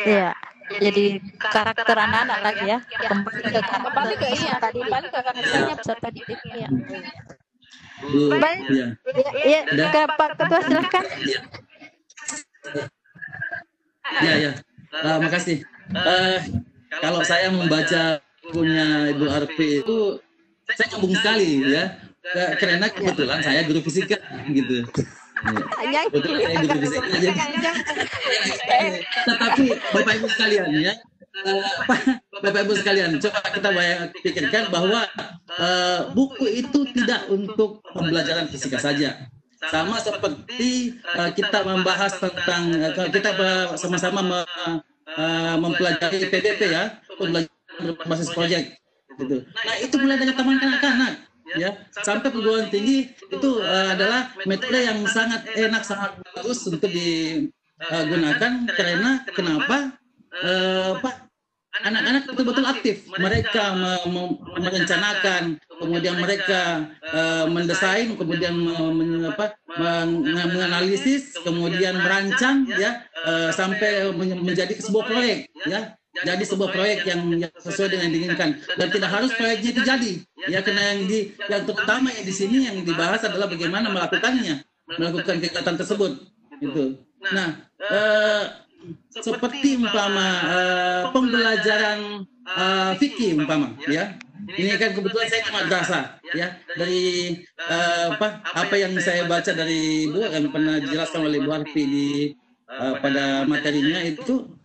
Iya. Jadi karakter anak-anak lagi ya. Kembali ke karakternya peserta didik. Ya. Baik, ya, ke Pak Ketua silahkan. Ya. Makasih. Kalau saya membaca bukunya Ibu Arfi itu, saya nyambung sekali ya. Karena kebetulan saya guru fisika gitu. Betul, saya guru fisika. Tetapi Bapak Ibu sekalian ya. Bapak Ibu sekalian, coba kita pikirkan bahwa buku itu tidak untuk pembelajaran fisika saja. Sama seperti kita membahas tentang, kita sama-sama mempelajari PBP ya, pembelajaran berbasis proyek. Gitu. Nah itu mulai dari taman kanak-kanak ya sampai perguruan tinggi itu adalah metode yang sangat enak, sangat bagus untuk digunakan. Karena kenapa? Pak, anak-anak betul-betul aktif. Mereka merencanakan, kemudian mereka mendesain, kemudian menganalisis, kemudian merancang ya sampai menjadi sebuah proyek ya. Jadi sebuah proyek yang sesuai dengan yang diinginkan, dan tidak harus proyeknya itu jadi ya, karena yang terutama yang di sini yang dibahas adalah bagaimana melakukan kegiatan tersebut gitu. Nah seperti umpama pembelajaran fikih umpama ya, ini kan kebetulan saya madrasah ya, dari apa yang saya baca dari Bu yang pernah dijelaskan oleh Bu Arfi pada materinya itu,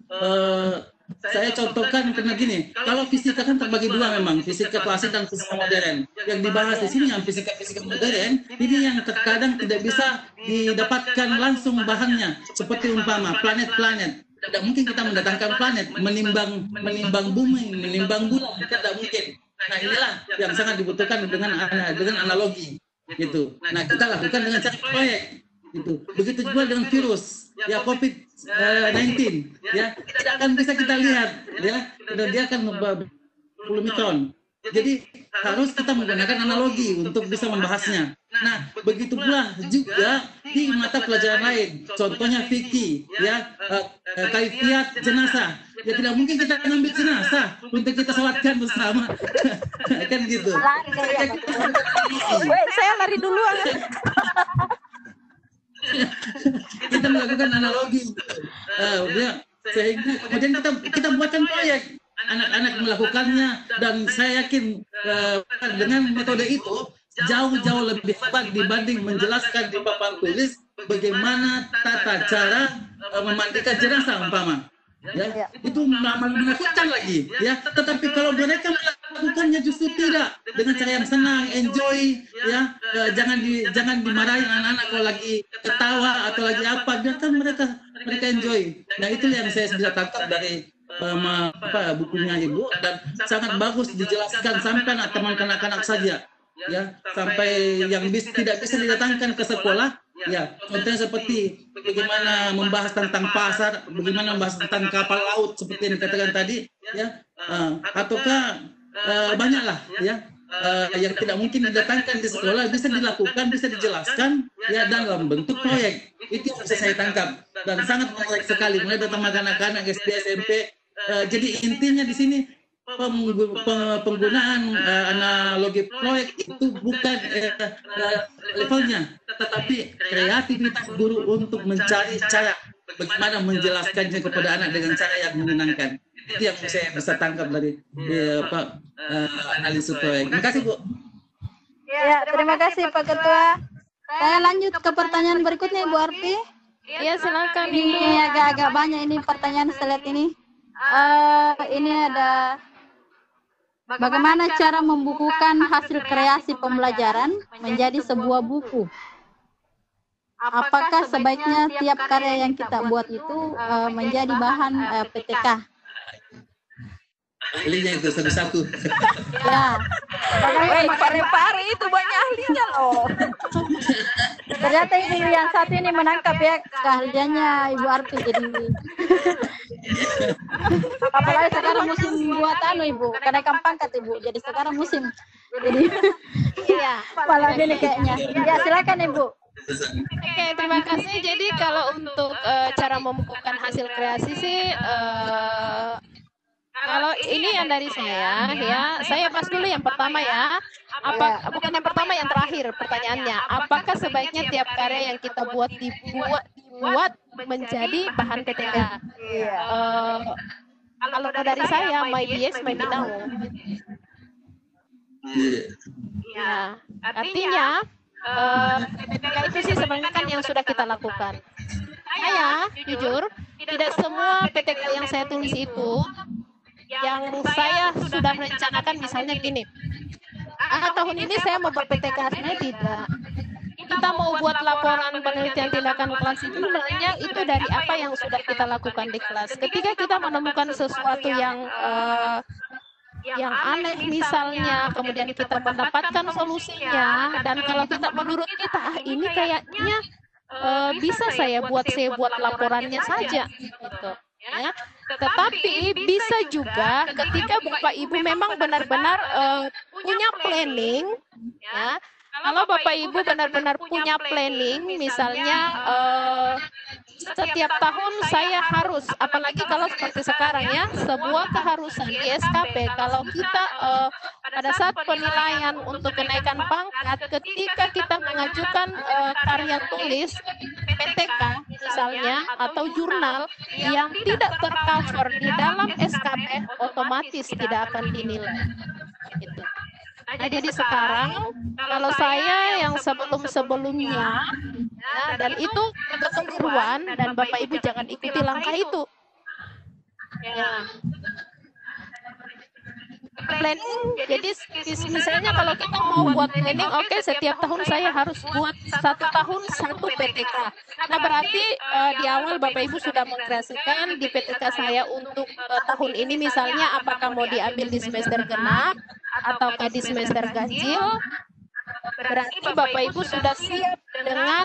saya contohkan karena gini, kalau fisika kan terbagi dua memang, fisika klasik dan fisika modern. Yang dibahas di sini yang fisika modern, ini yang terkadang tidak bisa didapatkan langsung bahannya, seperti umpama planet-planet. Tidak mungkin kita mendatangkan planet, menimbang bumi, menimbang bulan, tidak mungkin. Nah inilah yang sangat dibutuhkan dengan analogi, gitu. Nah kita lakukan dengan cara proyek. Gitu. Begitu juga dengan virus ya COVID-19 ya, tidak akan bisa kita lihat ya, dan dia akan 10 mikron. Jadi harus kita menggunakan analogi untuk bisa membahasnya. Nah begitu pula juga di mata pelajaran lain, contohnya fikih ya, kaifiat jenazah. ya tidak mungkin kita ngambil jenazah untuk kita sholatkan bersama. Kan gitu. Saya lari duluan. Kita melakukan analogi. Sehingga kemudian kita buatkan proyek. Anak-anak melakukannya, dan saya yakin dengan metode itu jauh-jauh lebih hebat dibanding menjelaskan di papan tulis bagaimana tata cara memandikan jenazah umpama. Ya, itu menakutkan lagi, ya. Tetapi kalau mereka melakukannya justru tidak, dengan cara yang senang, enjoy, ya. Jangan dimarahin anak-anak kalau lagi ketawa atau lagi apa, biarkan mereka enjoy. Nah, itu yang saya bisa tangkap dari bukunya Ibu, dan sangat bagus dijelaskan sampai teman kanak-kanak saja, ya, sampai yang tidak bisa didatangkan ke sekolah, ya, contohnya seperti bagaimana membahas tentang pasar, bagaimana membahas tentang kapal laut seperti yang dikatakan tadi, ya, ataukah banyaklah, ya, yang tidak mungkin didatangkan di sekolah bisa dilakukan, bisa dijelaskan, ya, dalam bentuk proyek. Itu yang bisa saya tangkap, dan sangat menarik sekali mulai datang anak-anak SD, SMP. Jadi intinya di sini penggunaan analogi proyek itu bukan levelnya, tetapi kreativitas guru untuk mencari cara bagaimana menjelaskannya kepada anak dengan cara yang menyenangkan. Itu yang saya bisa tangkap dari analisis proyek. Terima kasih, Bu. Ya, terima kasih Pak Ketua. Saya lanjut ke pertanyaan berikutnya, Ibu Arfi. Iya, silakan. Ini agak-agak banyak ini pertanyaan saya lihat ini. Ini ada bagaimana cara membukukan hasil kreasi pembelajaran menjadi sebuah buku? Apakah sebaiknya tiap karya yang kita buat itu menjadi bahan PTK? Ahlinya itu satu-satu. Ya. Pare-pare itu banyak ahlinya loh. Ternyata ini yang satu ini menangkap ya keahliannya Ibu Arfi jadi. Apalagi sekarang musim buat Ibu, kenaikan pangkat Ibu. Jadi sekarang musim. Jadi iya, malam ini kayaknya. Ya, silakan Ibu. Oke, terima kasih. Jadi kalau untuk cara membukukan hasil kreasi sih kalau ini yang dari saya, ya, saya bahas dulu yang pertama ya. Bukan yang pertama, yang terakhir pertanyaannya. Apakah sebaiknya tiap karya yang kita buat dibuat menjadi bahan PTK? Kalau dari saya, maybe yes, maybe no. Ya, artinya PTK itu sih sebenarnya kan yang sudah kita lakukan. Saya jujur tidak semua PTK yang saya tulis itu yang saya sudah rencanakan, misalnya gini, tahun ini saya mau buat PTK, sebenarnya tidak. Kita mau buat laporan penelitian tindakan kelas itu sebenarnya itu dari apa yang sudah kita lakukan di kelas. Ketika kita menemukan sesuatu yang aneh misalnya, kemudian kita mendapatkan solusinya, dan kalau kita menurut kita ini kayaknya bisa saya buat laporannya saja, gitu. Ya. Tetapi bisa juga ketika Bapak Ibu memang benar-benar punya planning, ya. Kalau Bapak Ibu benar-benar punya planning, misalnya setiap tahun saya harus, apalagi kalau seperti sekarang ya, sebuah keharusan di SKP, kalau kita pada saat penilaian untuk kenaikan pangkat, ketika kita mengajukan karya tulis PTK misalnya atau jurnal yang tidak tercover di dalam SKP, otomatis tidak akan dinilai. Gitu. Nah, jadi sekarang kalau saya yang sebelum-sebelumnya, ya, dan itu kekeliruan, dan Bapak Ibu jangan ikuti langkah itu. Ya. Planning, jadi misalnya kalau kita mau buat planning, oke, setiap tahun saya harus buat 1 tahun 1 PTK. Nah, berarti di awal Bapak Ibu sudah mengkreasikan di PTK saya untuk tahun ini misalnya apakah mau diambil di semester genap ataukah di semester ganjil. Berarti Bapak Ibu sudah siap dengan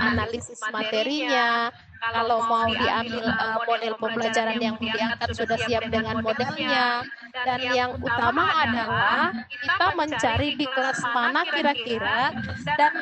analisis materinya. Kalau mau diambil model pembelajaran yang diangkat sudah siap dengan modelnya, dan yang utama adalah kita mencari di kelas mana kira-kira, dan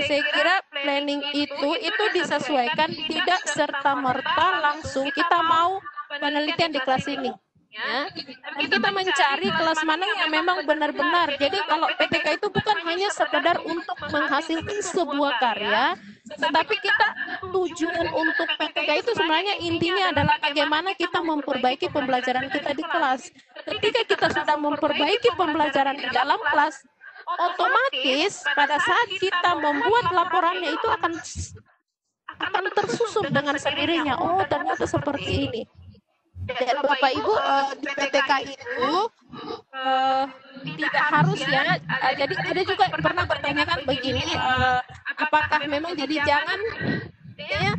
saya kira planning itu disesuaikan, tidak serta-merta langsung kita mau penelitian di kelas ini. Ya, dan kita mencari kelas mana yang memang benar-benar. Jadi kalau PTK itu bukan hanya sekedar untuk menghasilkan sebuah karya, tetapi kita tujuan untuk PTK itu sebenarnya intinya adalah bagaimana kita memperbaiki pembelajaran kita di kelas. Ketika kita sudah memperbaiki pembelajaran di dalam kelas, otomatis pada saat kita membuat laporannya itu akan tersusun dengan sendirinya. Oh, ternyata seperti ini. Dan Bapak Ibu di PTK itu tidak harus ya. Jadi ada juga pernah bertanyakan begini, apakah memang jadi jangan ya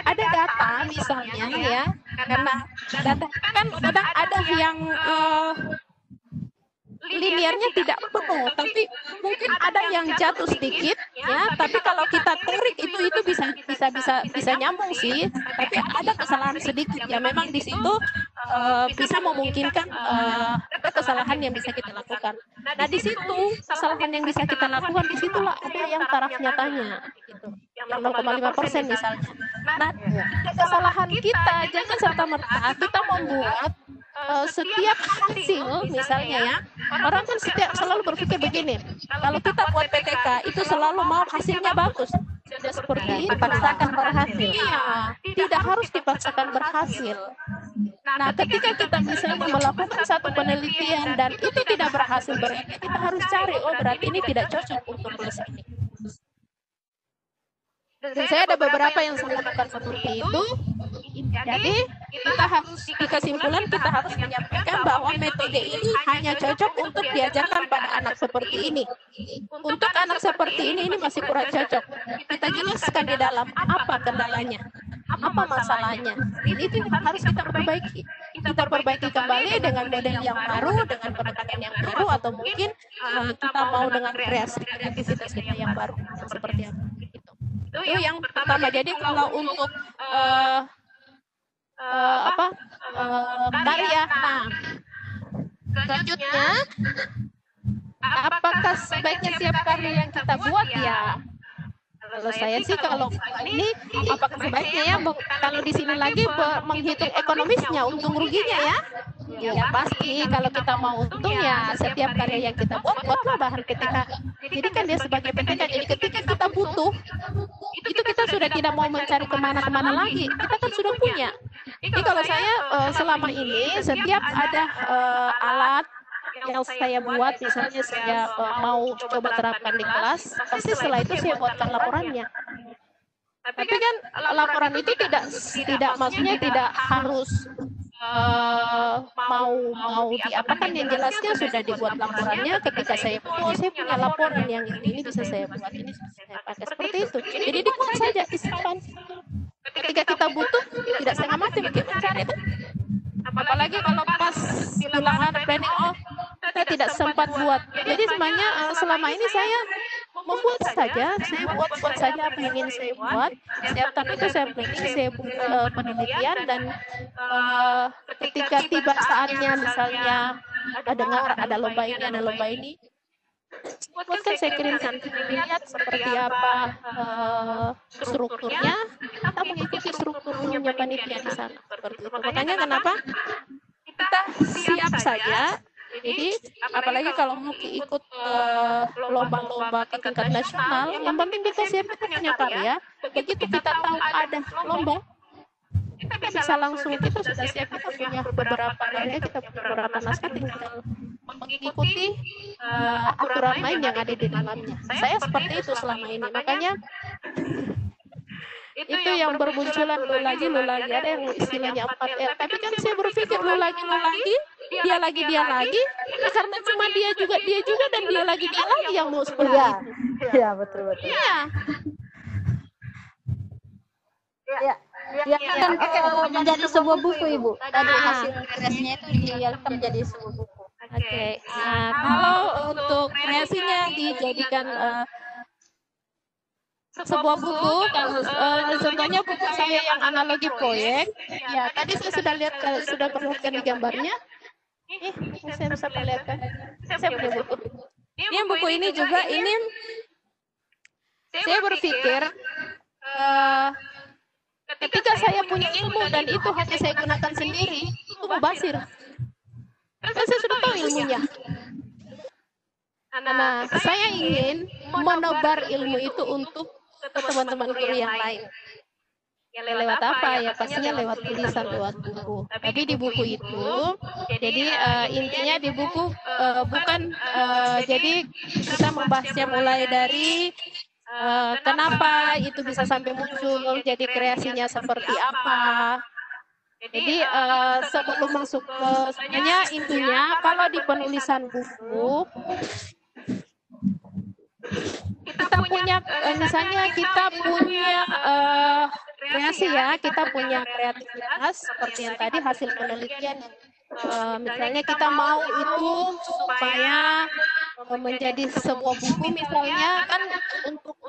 ada data misalnya ya, karena data kan kadang ada yang linearnya tidak penuh, tapi mungkin ada yang jatuh sedikit ya, tapi kalau kita tarik itu bisa nyambung sih, tapi ada kesalahan sedikit ya, memang di situ bisa memungkinkan ada kesalahan yang bisa kita lakukan. Nah di situ kesalahan yang bisa kita lakukan, di situlah ada yang taraf nyatanya gitu, yang 0,5% misalnya. Nah kesalahan kita jangan serta-merta kita membuat setiap hasil misalnya ya, orang kan selalu berpikir begini, kalau kita buat PTK itu selalu mau hasilnya bagus, tidak seperti itu. Dipaksakan berhasil. Iya, tidak harus dipaksakan berhasil. Nah ketika kita misalnya melakukan satu penelitian dan itu tidak berhasil, berarti kita harus cari, oh berarti ini tidak cocok untuk kelas ini. Dan saya ada beberapa yang saya lakukan seperti itu. Jadi kita harus, di kesimpulan kita harus menyampaikan bahwa metode ini hanya cocok untuk diajarkan pada anak seperti ini. Untuk anak seperti ini masih kurang cocok. Kita jelaskan di dalam apa kendalanya, apa masalahnya. Ini harus kita perbaiki. Kita perbaiki kembali dengan model yang baru, dengan pendekatan yang baru, atau mungkin kita mau dengan kreativitas kita yang baru seperti apa. Itu yang pertama. Jadi kalau untuk karya, nah selanjutnya apakah sebaiknya tiap karya yang kita buat ya? Kalau saya sih kalau ini apakah sebaiknya ya, kalau di sini lagi menghitung ekonomisnya, untung ruginya ya. Ya pasti kalau kita mau untung ya setiap karya yang kita buatlah bahan PTK. Jadi kan dia sebagai PTK, jadi ketika kita butuh itu kita sudah tidak mau mencari kemana-kemana lagi, kita kan sudah punya. Jadi kalau saya selama ini setiap ada alat yang saya buat, misalnya saya mau coba terapkan di kelas, pasti setelah itu saya buatkan laporannya. Tapi kan laporan itu tidak maksudnya tidak harus mau diapakan, yang jelasnya sudah dibuat laporannya. Ketika saya punya laporan yang ini bisa saya buat, ini bisa saya pakai seperti itu. Jadi dibuat saja, disimpan. Ketika kita butuh, tidak setengah mati begitu mencari itu. Apalagi kalau pas di ulangan planning, saya tidak sempat buat. Jadi sebenarnya selama ini saya membuat saja, saya buat saja apa yang ingin saya buat. Setiap tahun itu saya planning, saya buat penelitian, dan ketika tiba saatnya misalnya dengar ada lomba ini, buatkan saya kirimkan, lihat seperti apa strukturnya, kita mengikuti strukturnya panitia di sana. Seperti itu. Makanya kenapa kita siap saja. Jadi apalagi kalau mau ikut lomba-lomba ke tingkat nasional, yang penting kita siapkan punya karya. Begitu kita tahu ada lomba, kita bisa langsung, kita sudah siap, kita punya beberapa karya, kita punya beberapa naskah, tinggal mengikuti aturan main yang ada di dalamnya. Saya seperti itu selama ini. Makanya itu yang bermunculan lu lagi ada yang istilahnya 4R, tapi kan saya berpikir lu lagi dia lagi karena cuma dia juga dan dia lagi yang mau seperti itu. Iya, betul. Iya. Ya kan menjadi sebuah buku, Ibu. Tadi hasil kreasinya itu dialihkan menjadi sebuah buku. Oke. Nah, kalau untuk kreasinya dijadikan sebuah buku, kalau contohnya buku saya yang analogi proyek, ya tadi saya sudah perlihatkan di gambarnya. Saya bisa perlihatkan. Saya punya buku. Ini buku ini juga, ini saya berpikir ketika ketika saya punya ilmu dan itu hanya saya gunakan sendiri, itu mubazir. Karena saya sudah tahu ilmunya. Nah, saya ingin menebar ilmu itu untuk teman-teman guru yang lain. Ya, lewat apa? Ya pastinya lewat tulisan, lewat buku. Tapi di buku itu, jadi intinya di buku bukan, jadi kita membahasnya mulai dari kenapa itu bisa sampai muncul, jadi kreasinya seperti apa. Jadi sebelum masuk ke sebenarnya intinya kalau di penulisan buku kita punya misalnya kita punya kreasi ya, kita punya kreativitas seperti yang tadi hasil penelitian. Misalnya kita mau itu supaya menjadi sebuah buku misalnya kan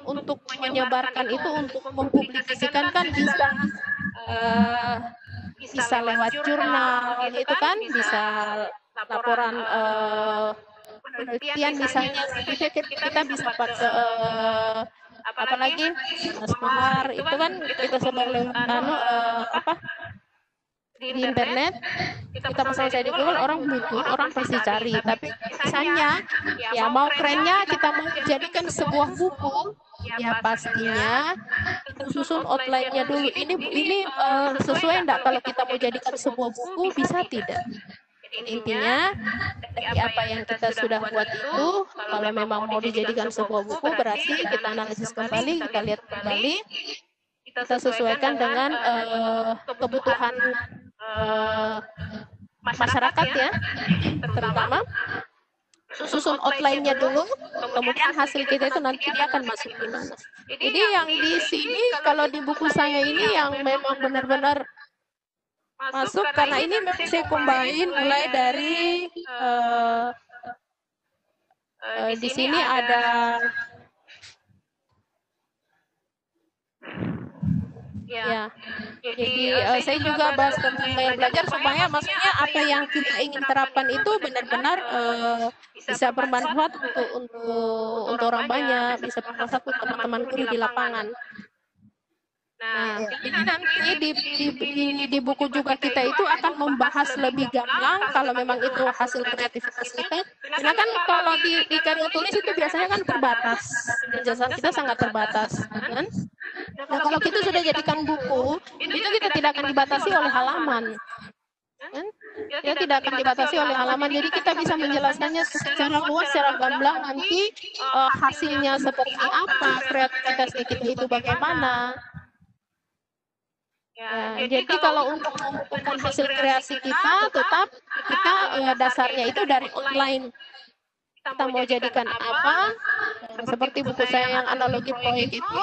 untuk menyebarkan itu, untuk mempublikasikan kan bisa lewat jurnal itu kan, bisa laporan penelitian misalnya, kita bisa pakai apalagi sebar itu kan kita sebar lewat di internet, kita pasang saya di Google, orang butuh, orang pasti cari. Tapi misalnya ya mau kerennya kita mau jadikan sebuah buku, ya pastinya kita susun outline-nya dulu. Ini sesuai enggak kalau kita mau jadikan sebuah buku, bisa tidak? Intinya dari apa yang kita sudah buat itu, kalau memang mau dijadikan sebuah buku, berarti kita analisis kembali, kita lihat kembali, kita sesuaikan dengan kebutuhan masyarakat ya, terutama susun outline-nya dulu, kemudian hasil kita itu nanti dia akan masuk di mana. Jadi yang di sini kalau di buku saya ini yang memang benar-benar masuk, karena ini memang saya combine mulai dari di sini ada ya, jadi saya juga bahas tentang belajar supaya maksudnya apa yang kita ingin terapkan itu benar-benar bisa bermanfaat untuk orang banyak, bisa bermanfaat untuk teman-teman guru di lapangan. Nah, jadi nanti di buku juga kita itu akan membahas lebih gamblang kalau memang itu hasil kreativitas kita. Karena kan kalau di karya tulis itu biasanya kan terbatas, penjelasan kita sangat terbatas, kan? Nah, kalau kita sudah jadikan buku, itu kita tidak akan dibatasi oleh halaman, kan? Kita tidak akan dibatasi oleh halaman, jadi kita bisa menjelaskannya secara luas, secara gamblang. Nanti hasilnya seperti apa, kreativitasnya kita itu bagaimana. Ya, jadi kalau untuk menentukan hasil kreasi kita, tetap kita dasarnya itu dari online. Kita mau jadikan apa, seperti buku saya yang analogi proyek itu,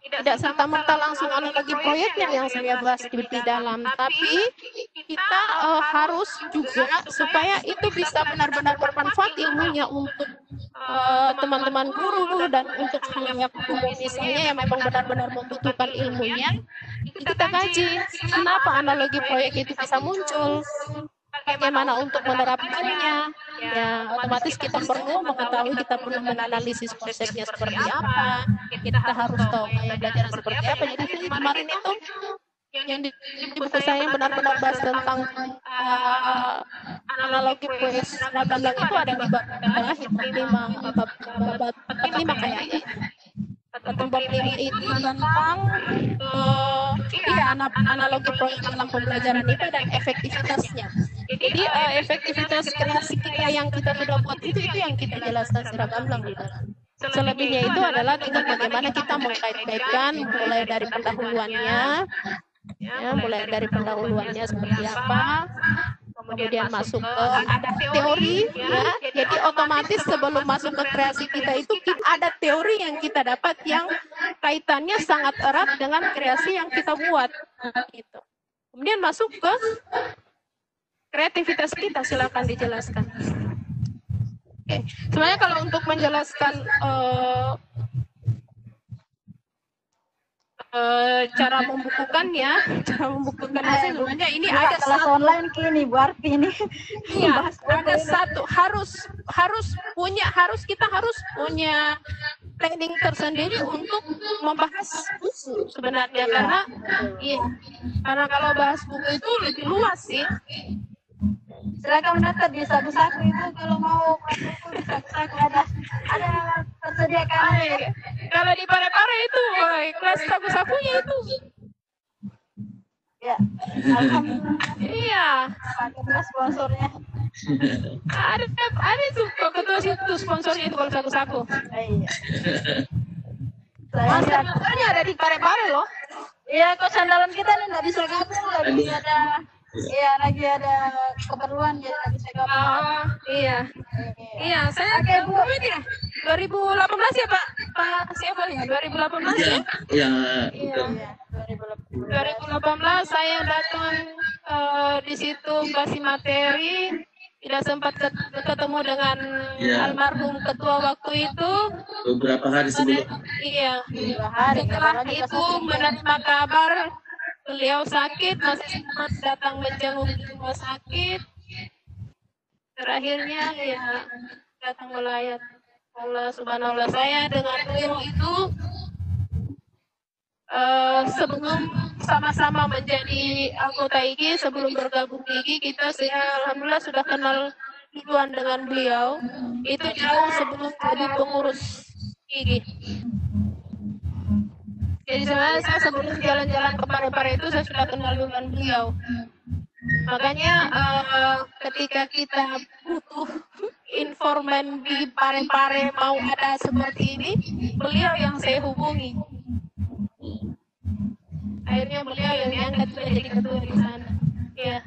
tidak serta-merta langsung analogi proyeknya yang saya bahas di dalam, tapi kita harus juga supaya itu bisa benar-benar bermanfaat ilmunya untuk teman-teman guru dan untuk halayak umum misalnya yang memang benar-benar membutuhkan ilmunya, kita kaji kenapa analogi proyek itu bisa muncul, bagaimana untuk menerapkannya. Ya, otomatis kita perlu mengetahui, kita perlu menganalisis konsepnya seperti apa, kita harus tahu belajar seperti apa. Jadi kemarin itu yang di buku saya yang benar-benar bahas tentang analogi proyek secara gamblang itu ada di bab 5 kayaknya. Bab 5 itu tentang analogi proyek dalam pembelajaran IPA dan efektivitasnya. Jadi efektivitas kreasi kita yang kita sudah buat itu yang kita jelaskan secara gamblang di dalam. Selebihnya itu adalah tinggal bagaimana kita mengkait-kaitkan mulai dari pendahuluannya, seperti apa, kemudian masuk ke ada teori ya. Jadi otomatis sebelum masuk ke kreasi kita itu ada teori yang kita dapat yang kaitannya sangat erat dengan kreasi yang kita buat gitu. Kemudian masuk ke kreativitas kita, silakan dijelaskan. Oke. Sebenarnya kalau untuk menjelaskan cara membukukannya, hasil sebenarnya ini ada kelas online kini Bu Arti ini. Iya, ada satu harus kita harus punya planning tersendiri untuk membahas buku sebenarnya, karena karena kalau bahas buku itu lebih luas sih. Silakan mendaftar di Saku-Saku itu kalau mau buku di Saku-Saku ada tersediakan. Kalau di Parepare itu kelas Saku-Sakunya itu. Ya, alhamdulillah. Iya. Pakai sponsornya. Ada tuh ketua situ sponsornya itu kalau Saku-Saku. Iya. Masalahnya ada di Parepare loh. Iya, kok sandalan kita nih nggak bisa gabung lagi lagi ada keperluan jadi nggak bisa gabung. Iya, saya ini ya 2018 ya Pak siapa ya 2018 ya? Iya. 2018 saya datang di situ kasih materi, tidak sempat ketemu dengan almarhum ketua waktu itu. Beberapa hari sebelum. Iya. Setelah itu menerima kabar beliau sakit, masih sempat datang menjenguk di rumah sakit. Terakhirnya ya datang melayat Allah subhanallah. Saya dengan beliau itu sebelum sama-sama menjadi anggota IGI, sebelum bergabung di IGI, saya alhamdulillah sudah kenal duluan dengan beliau. Itu jauh sebelum jadi pengurus IGI. Jadi saya sebelum jalan-jalan ke Parepare itu saya sudah kenal dengan beliau. Makanya ketika kita butuh informan di Parepare mau ada seperti ini, beliau yang saya hubungi. Akhirnya beliau yang diangkat jadi ketua di sana. Iya.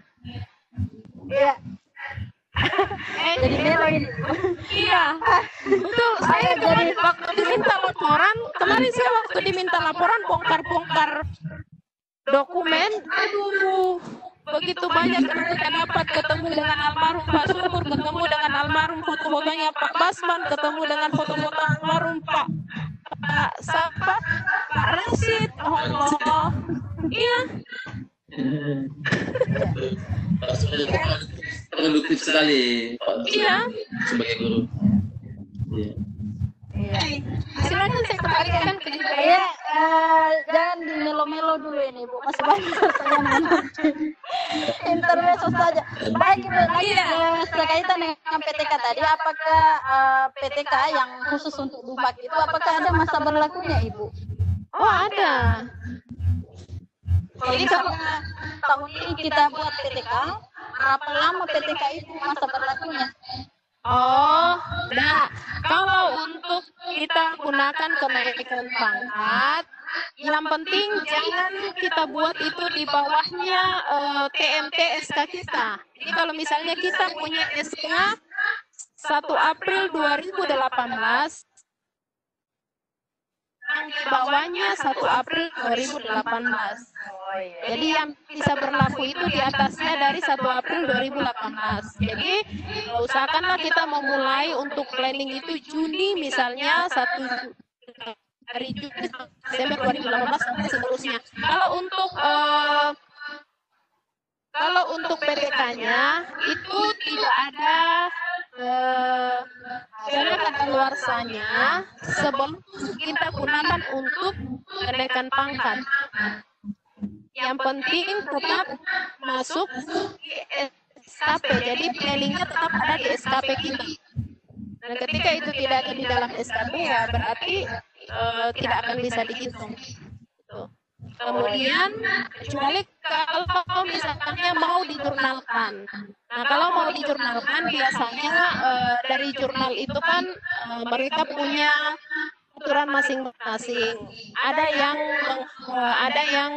Jadi melo ini. Iya. Betul. Saya kemarin waktu diminta laporan, waktu diminta laporan bongkar-bongkar dokumen, aduh, begitu banyak kita dapat ketemu dengan almarhum Pak Sumur, ketemu dengan almarhum foto-fotonya Pak Basman, ketemu dengan foto-foto almarhum Pak Rashid. Allah. Iya. Produktif sekali Iya. sebagai guru. Iya. Silakan saya kembalikan ke Iya, jangan di melo-melo dulu ini Bu, masih banyak pertanyaan. Intermezzo saja. Baik, lagi berkaitan dengan PTK tadi, apakah PTK yang khusus untuk Dupak itu, apakah ada masa berlakunya Ibu? Oh ada. Jadi kalau tahun ini kita buat PTK, berapa lama PTK itu masa berlakunya? Oh, nah kalau untuk kita gunakan kenaikan pangkat, yang penting jangan kita buat itu di bawahnya TMT SK kita. Jadi kalau misalnya kita punya SK 1 April 2018, yang di bawahnya 1 April 2018. Jadi yang bisa berlaku itu di atasnya dari 1 April 2018. Jadi usahakanlah kita memulai untuk planning itu Juni misalnya dari Juni Desember 2018 sampai seterusnya. Kalau untuk PTK-nya itu tidak ada kadaluarsanya sebelum kita gunakan untuk kenaikan pangkat. Yang penting tetap masuk di SKP, jadi planningnya tetap ada di SKP kita. Dan ketika itu tidak ada di dalam SKP ya berarti tidak akan bisa dihitung. Kemudian kecuali kalau misalnya mau dijurnalkan. Nah kalau mau dijurnalkan biasanya dari jurnal itu kan mereka punya aturan masing-masing. Ada yang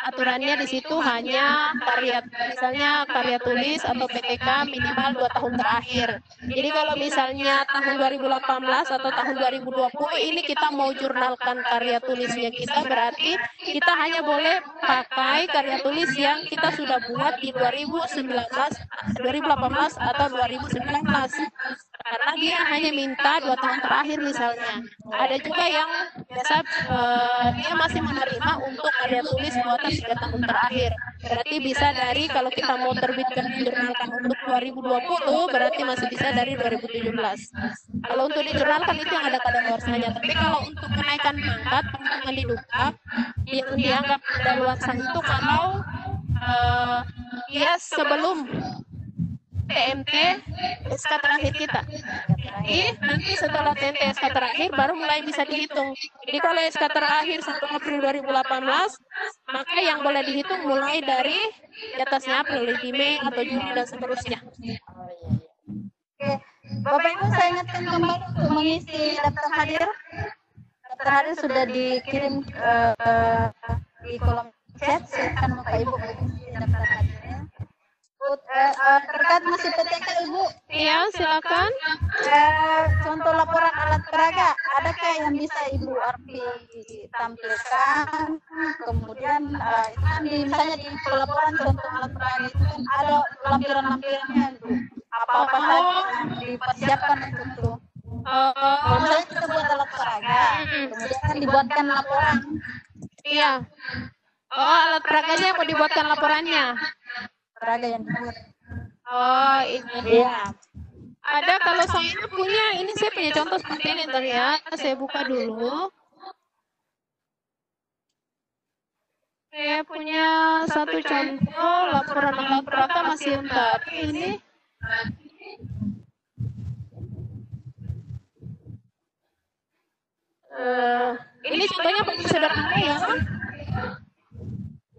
aturannya di situ hanya misalnya karya tulis atau PTK minimal 2 tahun terakhir. Jadi kalau misalnya tahun 2018 atau tahun 2020 ini kita mau jurnalkan karya tulisnya kita, berarti kita hanya boleh pakai karya tulis yang kita sudah buat di 2018 atau 2019. Karena dia hanya minta 2 tahun terakhir misalnya. Ada juga yang biasa dia masih menerima untuk karya tulis buatan 3 tahun terakhir. Berarti bisa dari kalau kita mau terbitkan dijurnalkan untuk 2020 berarti masih bisa dari 2017. Kalau untuk dijurnalkan itu yang ada kadaluarsanya. Tapi kalau untuk kenaikan pangkat pengembangan di Dukcap yang dianggap kadaluarsa itu kalau ya sebelum TMT SK terakhir kita. Jadi nanti setelah TMT SK terakhir baru mulai bisa dihitung. Jadi kalau SK terakhir 1 April 2018, maka yang boleh dihitung mulai dari di atasnya April, lebih Mei atau Juni dan seterusnya. Oke, Bapak Ibu saya ingatkan kembali untuk mengisi daftar hadir. Daftar hadir sudah dikirim di kolom chat. Silakan Bapak Ibu mengisi daftar hadirnya. Terkait masih PTK Ibu. Iya, silakan. Contoh laporan alat peraga, adakah yang bisa Ibu Arfi tampilkan? Kemudian itu kan misalnya di laporan contoh alat peraga itu kan ada lampiran-lampirannya Ibu. Apa-apa saja yang dipersiapkan untuk itu. Kalau misalnya kita buat alat peraga, kemudian kan dibuatkan laporan. Iya. Oh, alat peraganya mau dibuatkan laporannya. Peraga yang dibuat. Oh, ini. Iya. Ada kalau saya punya, ini saya punya contoh seperti ini ntar ya. Saya buka dulu. Saya punya satu contoh laporan alat peraga masih entar. Ini. Ini contohnya paling sederhana ya.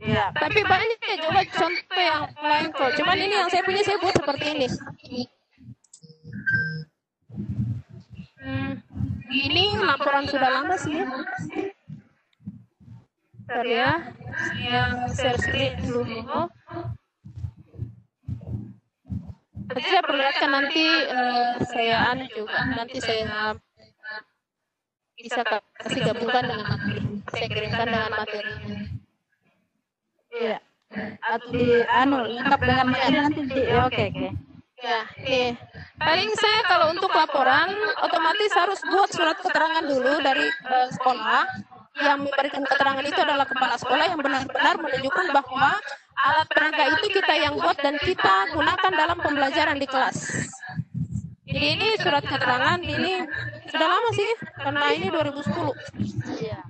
Iya. Tapi banyak ya juga contoh yang lain kok. Cuman ini yang saya punya saya buat seperti ini. Ini laporan sudah lama sih. Bentar ya. Saya share screen dulu. Nanti saya perlihatkan nanti saya juga. Nanti saya bisa kasih gabungkan dengan materi. Saya kirimkan dengan materi. Iya. Atau di lengkap dengan materi nanti di oke. Ya, paling saya kalau untuk laporan otomatis harus buat surat keterangan dulu dari sekolah. Yang memberikan keterangan itu adalah kepala sekolah yang benar-benar menunjukkan bahwa alat peraga itu kita yang buat dan kita gunakan dalam pembelajaran di kelas. Jadi ini surat keterangan ini sudah lama sih karena ini 2010. Iya.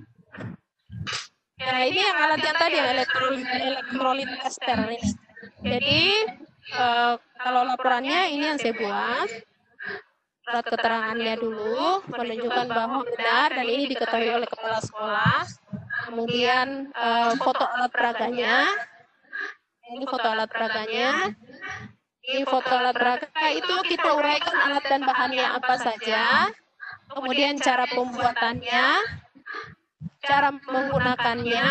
Ya, ini yang alat yang tadi yang elektrolit tester ini. Jadi kalau laporannya ini yang saya buat. Surat keterangannya dulu menunjukkan bahwa benar dan ini diketahui oleh kepala sekolah. Kemudian foto alat peraganya. Ini foto alat peraganya. Ini foto alat peraga itu kita uraikan alat dan bahannya apa saja. Kemudian cara pembuatannya, cara menggunakannya,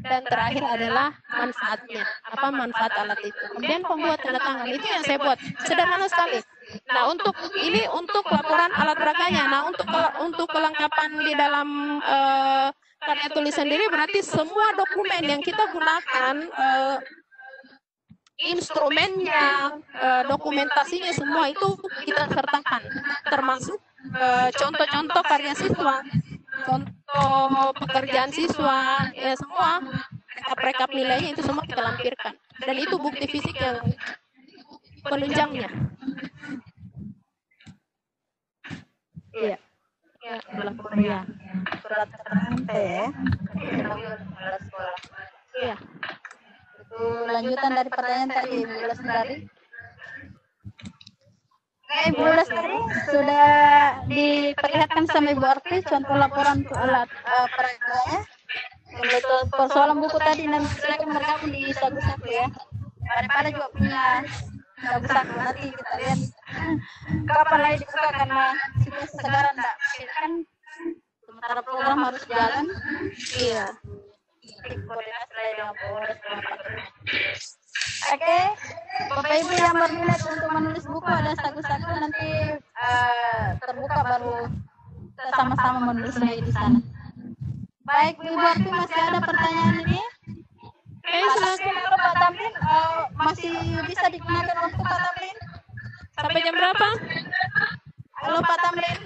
dan terakhir adalah manfaatnya. Apa manfaat alat itu? Kemudian pembuat tanda tangan itu yang saya buat sederhana sekali. Nah untuk ini untuk laporan alat peraganya. Nah untuk kelengkapan di dalam karya tulis sendiri berarti semua dokumen yang kita gunakan instrumennya, dokumentasinya semua itu kita sertakan, termasuk contoh-contoh karya siswa, contoh pekerjaan siswa, ya semua rekap nilainya itu semua kita lampirkan. Dan itu bukti fisik yang penunjangnya. Iya. Ya, Iya. Surat keterangan ya. iya. Itu lanjutan dari pertanyaan tadi Ibu Lestari. Ibu Lestari sudah diperlihatkan sama Ibu Arfi contoh laporan untuk alat peraganya. Untuk persoalan buku tadi nanti silakan bergabung di saku-saku ya. Daripada juga punya saku-saku nanti kita lihat kapan lagi dibuka karena situasi sekarang enggak kan sementara program harus jalan. Iya. Koordinasi dengan Polres. Oke, Bapak Ibu yang berminat untuk menulis buku ada saku-saku nanti terbuka baru kita sama-sama menulis lagi di sana. Baik, Ibu Arfi masih ada pertanyaan ini? Silakan. Pak Tamrin masih bisa digunakan waktu Pak Tamrin? Sampai jam berapa? Halo Pak Tamrin.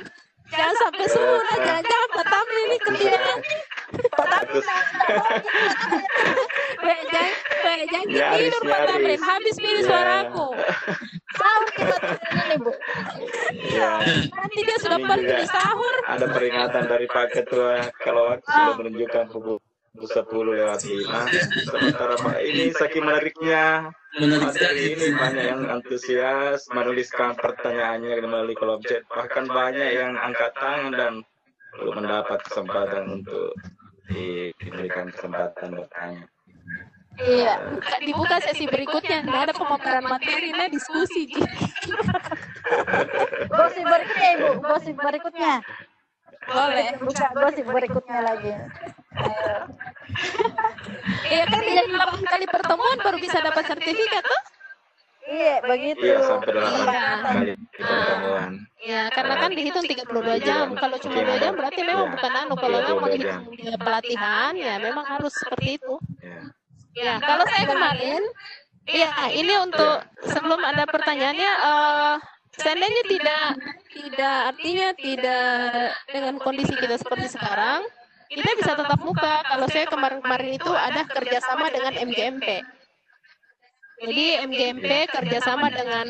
Jangan sampai subuh, jangan Pak Tamrin ini ketinggalan. Pak status. Jangan Nyaris, tidur Pak Tamrin, nyaris. habis pilih Iya. suaraku. Sahur kita ini Bu. Ya, Nanti dia sudah Ini pergi juga di sahur. ada peringatan dari Pak Ketua kalau waktu sudah menunjukkan pukul 10:05. Sementara Pak ini saking menariknya Menarik materi sekali. ini banyak yang antusias menuliskan pertanyaannya melalui kolom chat, bahkan banyak yang angkat tangan dan belum mendapat kesempatan untuk diberikan kesempatan bertanya. Iya. Dibuka sesi berikutnya, nggak ada pemaparan materi, nah diskusi. Gosip berikutnya Ibu, gosip berikutnya. Boleh. Buka gosip berikutnya lagi. Iya kan jadi 8 kali pertemuan baru bisa dapat sertifikat tuh. Iya, begitu. Iya, sampai 8 Iya. kali pertemuan. Ya, karena kan dihitung 32 jam. Kalau cuma 2 jam berarti memang Iya. bukan anu. Kalau memang mau 32 dihitung pelatihan, ya memang harus seperti itu. Ya. Ya, kalau saya kemarin, ya ini untuk sebelum ada pertanyaannya, seandainya tidak artinya tidak dengan kondisi kita seperti sekarang, kita bisa tetap muka. Kalau saya kemarin itu ada kerjasama dengan MGMP. Jadi MGMP kerjasama dengan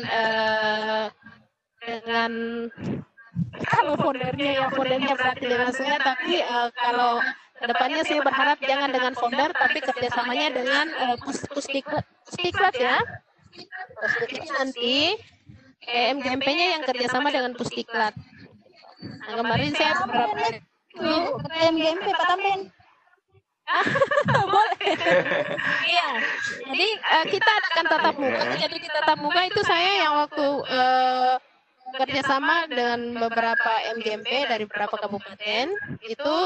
kalau fondernya berarti dengan saya, tapi kalau kedepannya saya berharap jangan dengan founder, tapi kerjasamanya dengan Pusdiklat ya. Jadi nanti MGMP-nya yang kerjasama dengan Pusdiklat. Nah, kemarin saya beberapa Ibu, ketua MGMP Pak Tamrin. boleh. Iya. Jadi kita adakan tatap muka. Jadi di tatap muka itu saya yang waktu kerjasama dengan beberapa MGMP dari beberapa kabupaten itu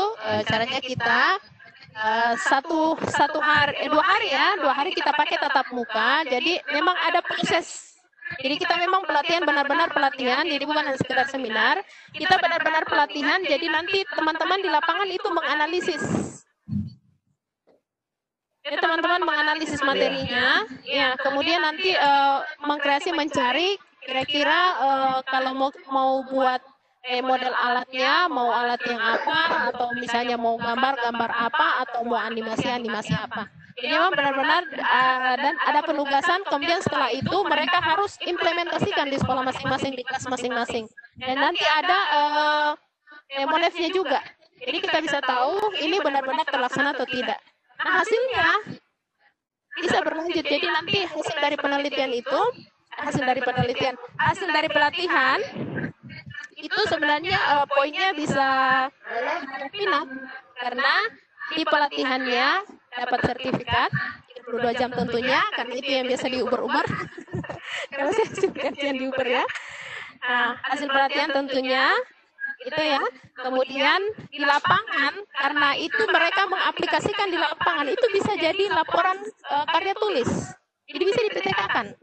caranya kita dua hari kita pakai tatap muka. Jadi memang ada proses. Jadi kita memang pelatihan benar-benar pelatihan. Jadi bukan hanya sekedar seminar. Kita benar-benar pelatihan. Jadi nanti teman-teman di lapangan itu menganalisis. Jadi teman-teman menganalisis materinya. Ya, kemudian nanti mengkreasi mencari kira-kira kalau mau buat model alatnya, mau alat yang apa, atau misalnya mau gambar apa, atau mau animasi apa. Jadi memang benar-benar dan ada penugasan, kemudian setelah itu mereka harus implementasikan di sekolah masing-masing, di kelas masing-masing. Dan nanti ada monefnya juga. Jadi kita bisa tahu ini benar-benar terlaksana atau tidak. Nah hasilnya bisa berlanjut. Jadi nanti hasil dari penelitian itu, hasil dari pelatihan itu sebenarnya poinnya bisa minat karena di pelatihannya dapat sertifikat 32 jam tentunya, karena itu yang biasa di Uber. Kalau saya gantian di Uber ya. Nah, hasil pelatihan tentunya itu ya. Kemudian di lapangan, karena itu mereka mengaplikasikan di lapangan, itu bisa jadi laporan karya tulis. Jadi bisa dipetekakan.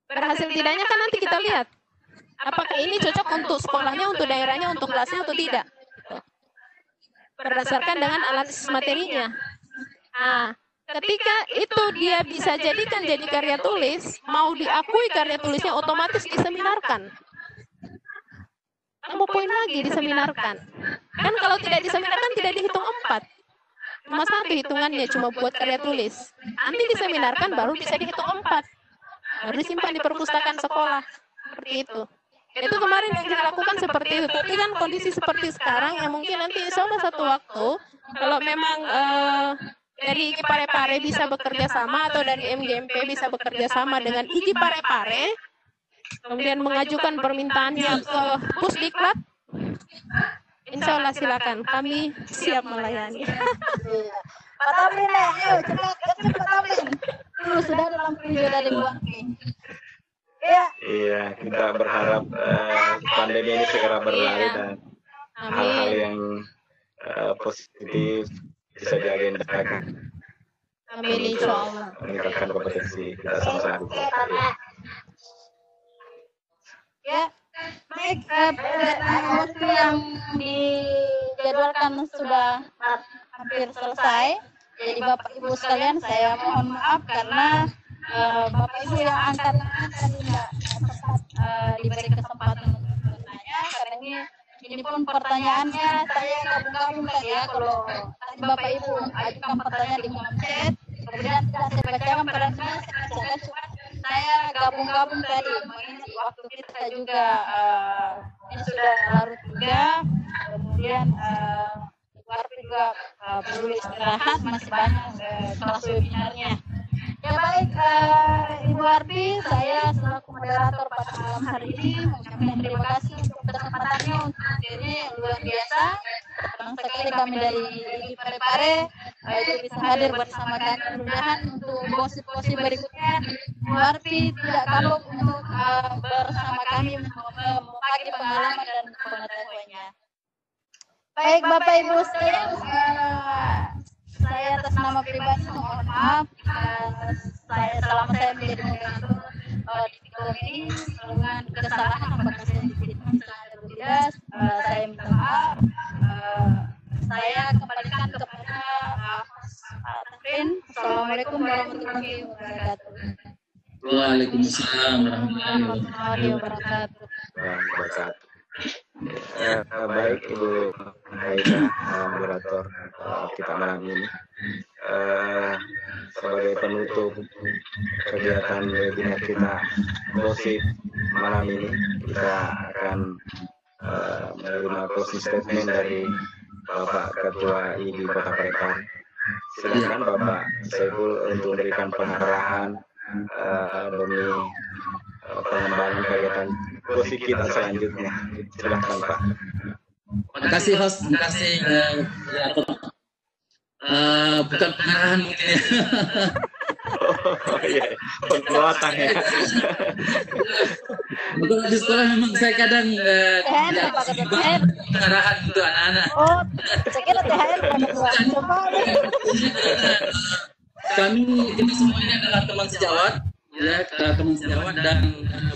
Berhasil tidaknya kan nanti kita lihat apakah ini cocok untuk sekolahnya, untuk daerahnya, untuk kelasnya atau tidak. Berdasarkan dengan analisis materinya. Nah, ketika itu dia bisa jadikan jadi karya tulis, mau diakui karya tulisnya otomatis diseminarkan. Mau poin lagi diseminarkan. Kan kalau tidak diseminarkan tidak dihitung 4. Cuma 1 hitungannya, cuma buat karya tulis. Nanti diseminarkan baru bisa dihitung 4. Baru disimpan di perpustakaan sekolah. Seperti itu. Itu kemarin yang kita lakukan seperti itu. Tapi kan kondisi seperti sekarang, yang mungkin nanti insya Allah satu waktu, kalau memang dari IGI Parepare bisa bekerja sama, atau dari MGMP bisa bekerja sama dengan IGI Parepare, kemudian mengajukan permintaannya ke Pusdiklat, insya Allah silakan, kami siap melayani. Pak Tamrin, ayo cepat Pak Tamrin. Sudah dalam video dari Buang. Iya, kita berharap pandemi ini segera berlalu dan hal-hal yang positif bisa diagendakan. Amin, insya Allah. Meningkatkan kompetensi kita sama-sama. Ya, baik. Waktu yang dijadwalkan sudah hampir selesai. Jadi Bapak Ibu sekalian, saya mohon maaf karena Bapak Ibu yang angkat tadi tidak sempat diberi kesempatan untuk bertanya, karena ini ini pun pertanyaannya saya gabung-gabung kan ya, kalau tadi Bapak Ibu ajukan pertanyaan di kolom chat, kemudian tidak saya bacakan padanya, saya bacakan, cuma saya gabung-gabung tadi, mengisi waktu kita juga ini sudah larut juga, kemudian Warpi juga perlu istirahat, masih banyak kelas webinarnya. Ya baik, Ibu Arpi, saya selaku moderator pada malam hari ini mengucapkan terima kasih untuk kesempatannya untuk ini luar biasa. Senang sekali kami dari IGI Parepare itu bisa hadir bersama kami. Mudah-mudahan untuk gosip-gosip berikutnya, Ibu Arpi tidak kapok untuk bersama kami membagi pengalaman dan pengetahuannya. Baik Bapak Ibu sekalian, saya atas nama pribadi mohon maaf selama saya menjadi moderator di video ini dengan kesalahan apakah saya atau tidak, saya minta maaf. Saya kembalikan kepada Tafrin. Assalamualaikum warahmatullahi wabarakatuh. Waalaikumsalam warahmatullahi wabarakatuh. Baik Ibu Haida, moderator kita malam ini. Sebagai penutup kegiatan webinar kita gosip malam ini, kita akan menerima closing statement dari Bapak Ketua IGI Kota Parepare. Silakan Bapak Saiful untuk memberikan pengarahan demi pengembangan kegiatan gosip kita selanjutnya. Silakan Pak. Terima kasih host, terima kasih bukan pengarahan mungkin ya. Oh iya, penguatan ya. Betul, di sekolah memang saya kadang pengarahan untuk anak-anak. Oh, saya kira THR coba. Kami ini semuanya adalah teman sejawat, ya, teman sejawat dan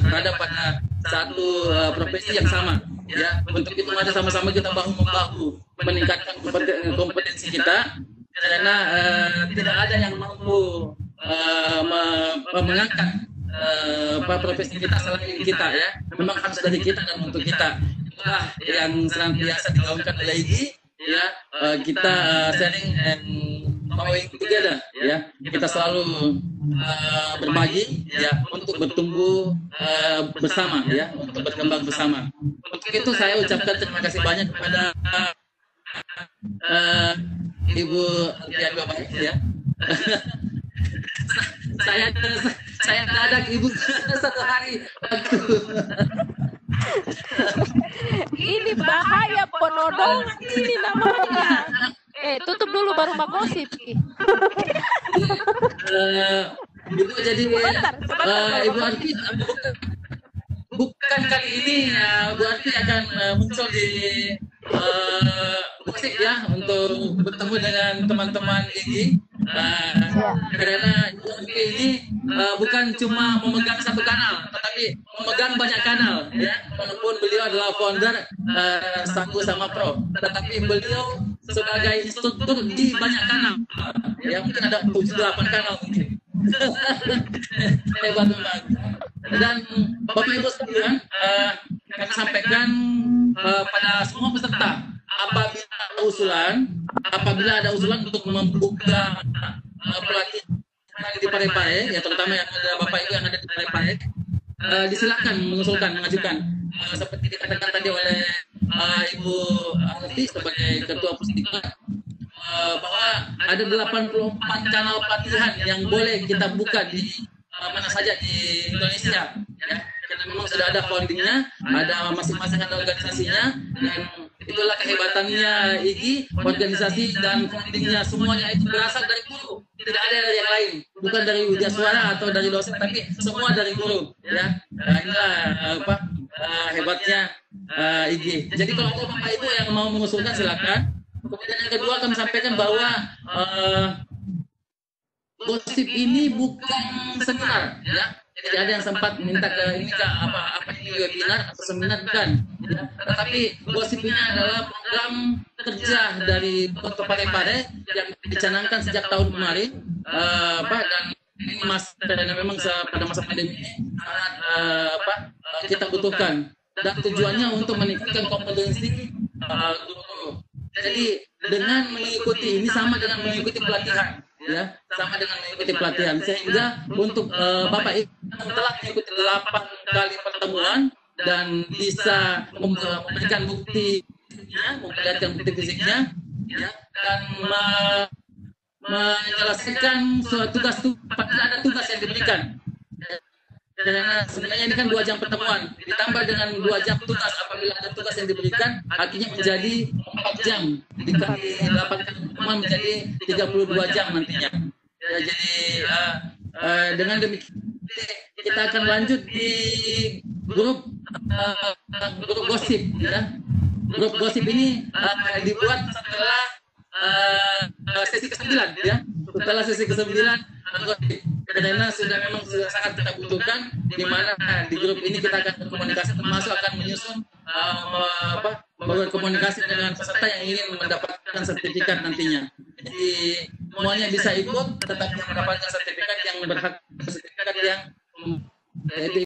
berada pada satu profesi yang sama. Ya, untuk itu mari sama-sama kita bahu-membahu meningkatkan kompetensi kita, karena tidak ada yang mampu mengangkat profesi kita selain kita ya. Memang harus dari kita dan untuk kita. Itulah yang senantiasa digaungkan oleh IGI ya. Kita sharing and growing together ya. Kita selalu berbagi ya untuk bertumbuh bersama ya, untuk berkembang bersama. Untuk itu saya ucapkan terima kasih banyak kepada Ibu Alfian Bapak ya. saya dadak Ibu satu hari waktu. Ini bahaya penodong ini namanya. Tutup dulu baru mau gosip. Itu jadi Ibu Arfi bukan kali ini Bu Arfi akan muncul di gosip ya untuk bertemu dengan teman-teman IGI. Karena Ibu Arfi ini bukan cuma memegang satu kanal, tetapi memegang banyak kanal ya. Walaupun beliau adalah founder Sanggu sama Pro, tetapi beliau sebagai instruktur di banyak kanal ya, mungkin ada 7-8 kanal mungkin. Hebat banget. Dan Bapak Ibu sekalian, kami sampaikan pada semua peserta, apabila ada usulan untuk membuka pelatihan di Parepare, ya terutama yang ada Bapak Ibu yang ada di Parepare, disilakan mengusulkan, mengajukan. Seperti dikatakan tadi oleh Ibu Alfi sebagai Ketua Pusdiklat, bahwa ada 84 channel pelatihan yang boleh kita buka di mana saja di Indonesia ya. Karena memang sudah ada foundingnya, ada masing-masing ada organisasinya, dan itulah kehebatannya IGI, organisasi dan foundingnya semuanya itu berasal dari guru, tidak ada dari yang lain, bukan dari Widya Suara atau dari dosen, tapi semua dari guru ya. Inilah hebatnya IGI. Jadi kalau ada Bapak Ibu yang mau mengusulkan silakan. Kemudian yang kedua kami sampaikan bahwa gosip ini bukan seminar ya. Jadi ada yang sempat minta ke ini apa ini webinar atau seminar, bukan ya. Tetapi gosip ini adalah program kerja dari Kota Parepare yang dicanangkan sejak tahun kemarin dan ini karena memang pada masa pandemi ini sangat kita butuhkan dan tujuannya untuk meningkatkan kompetensi guru. Jadi dengan mengikuti ini sama dengan mengikuti pelatihan, ya, sama dengan mengikuti pelatihan. Sehingga untuk Bapak Ibu telah mengikuti 8 kali pertemuan dan bisa memberikan bukti, memperlihatkan bukti fisiknya, ya, dan menyelesaikan suatu tugas apabila ada tugas yang diberikan. Karena sebenarnya ini kan 2 jam pertemuan, ditambah dengan 2 jam tugas apabila ada tugas yang diberikan, akhirnya menjadi 4 jam. Dikali 8 pertemuan menjadi 32 jam nantinya. Ya, jadi dengan demikian kita akan lanjut di grup gosip, ya. Grup gosip ini dibuat setelah sesi ke-9, ya. Setelah sesi ke-9 karena memang sudah sangat kita butuhkan, di mana di grup ini kita akan berkomunikasi, termasuk akan menyusun berkomunikasi dengan peserta yang ingin mendapatkan sertifikat nantinya. Jadi semuanya bisa ikut, tetapi mendapatkan sertifikat yang berhak, sertifikat yang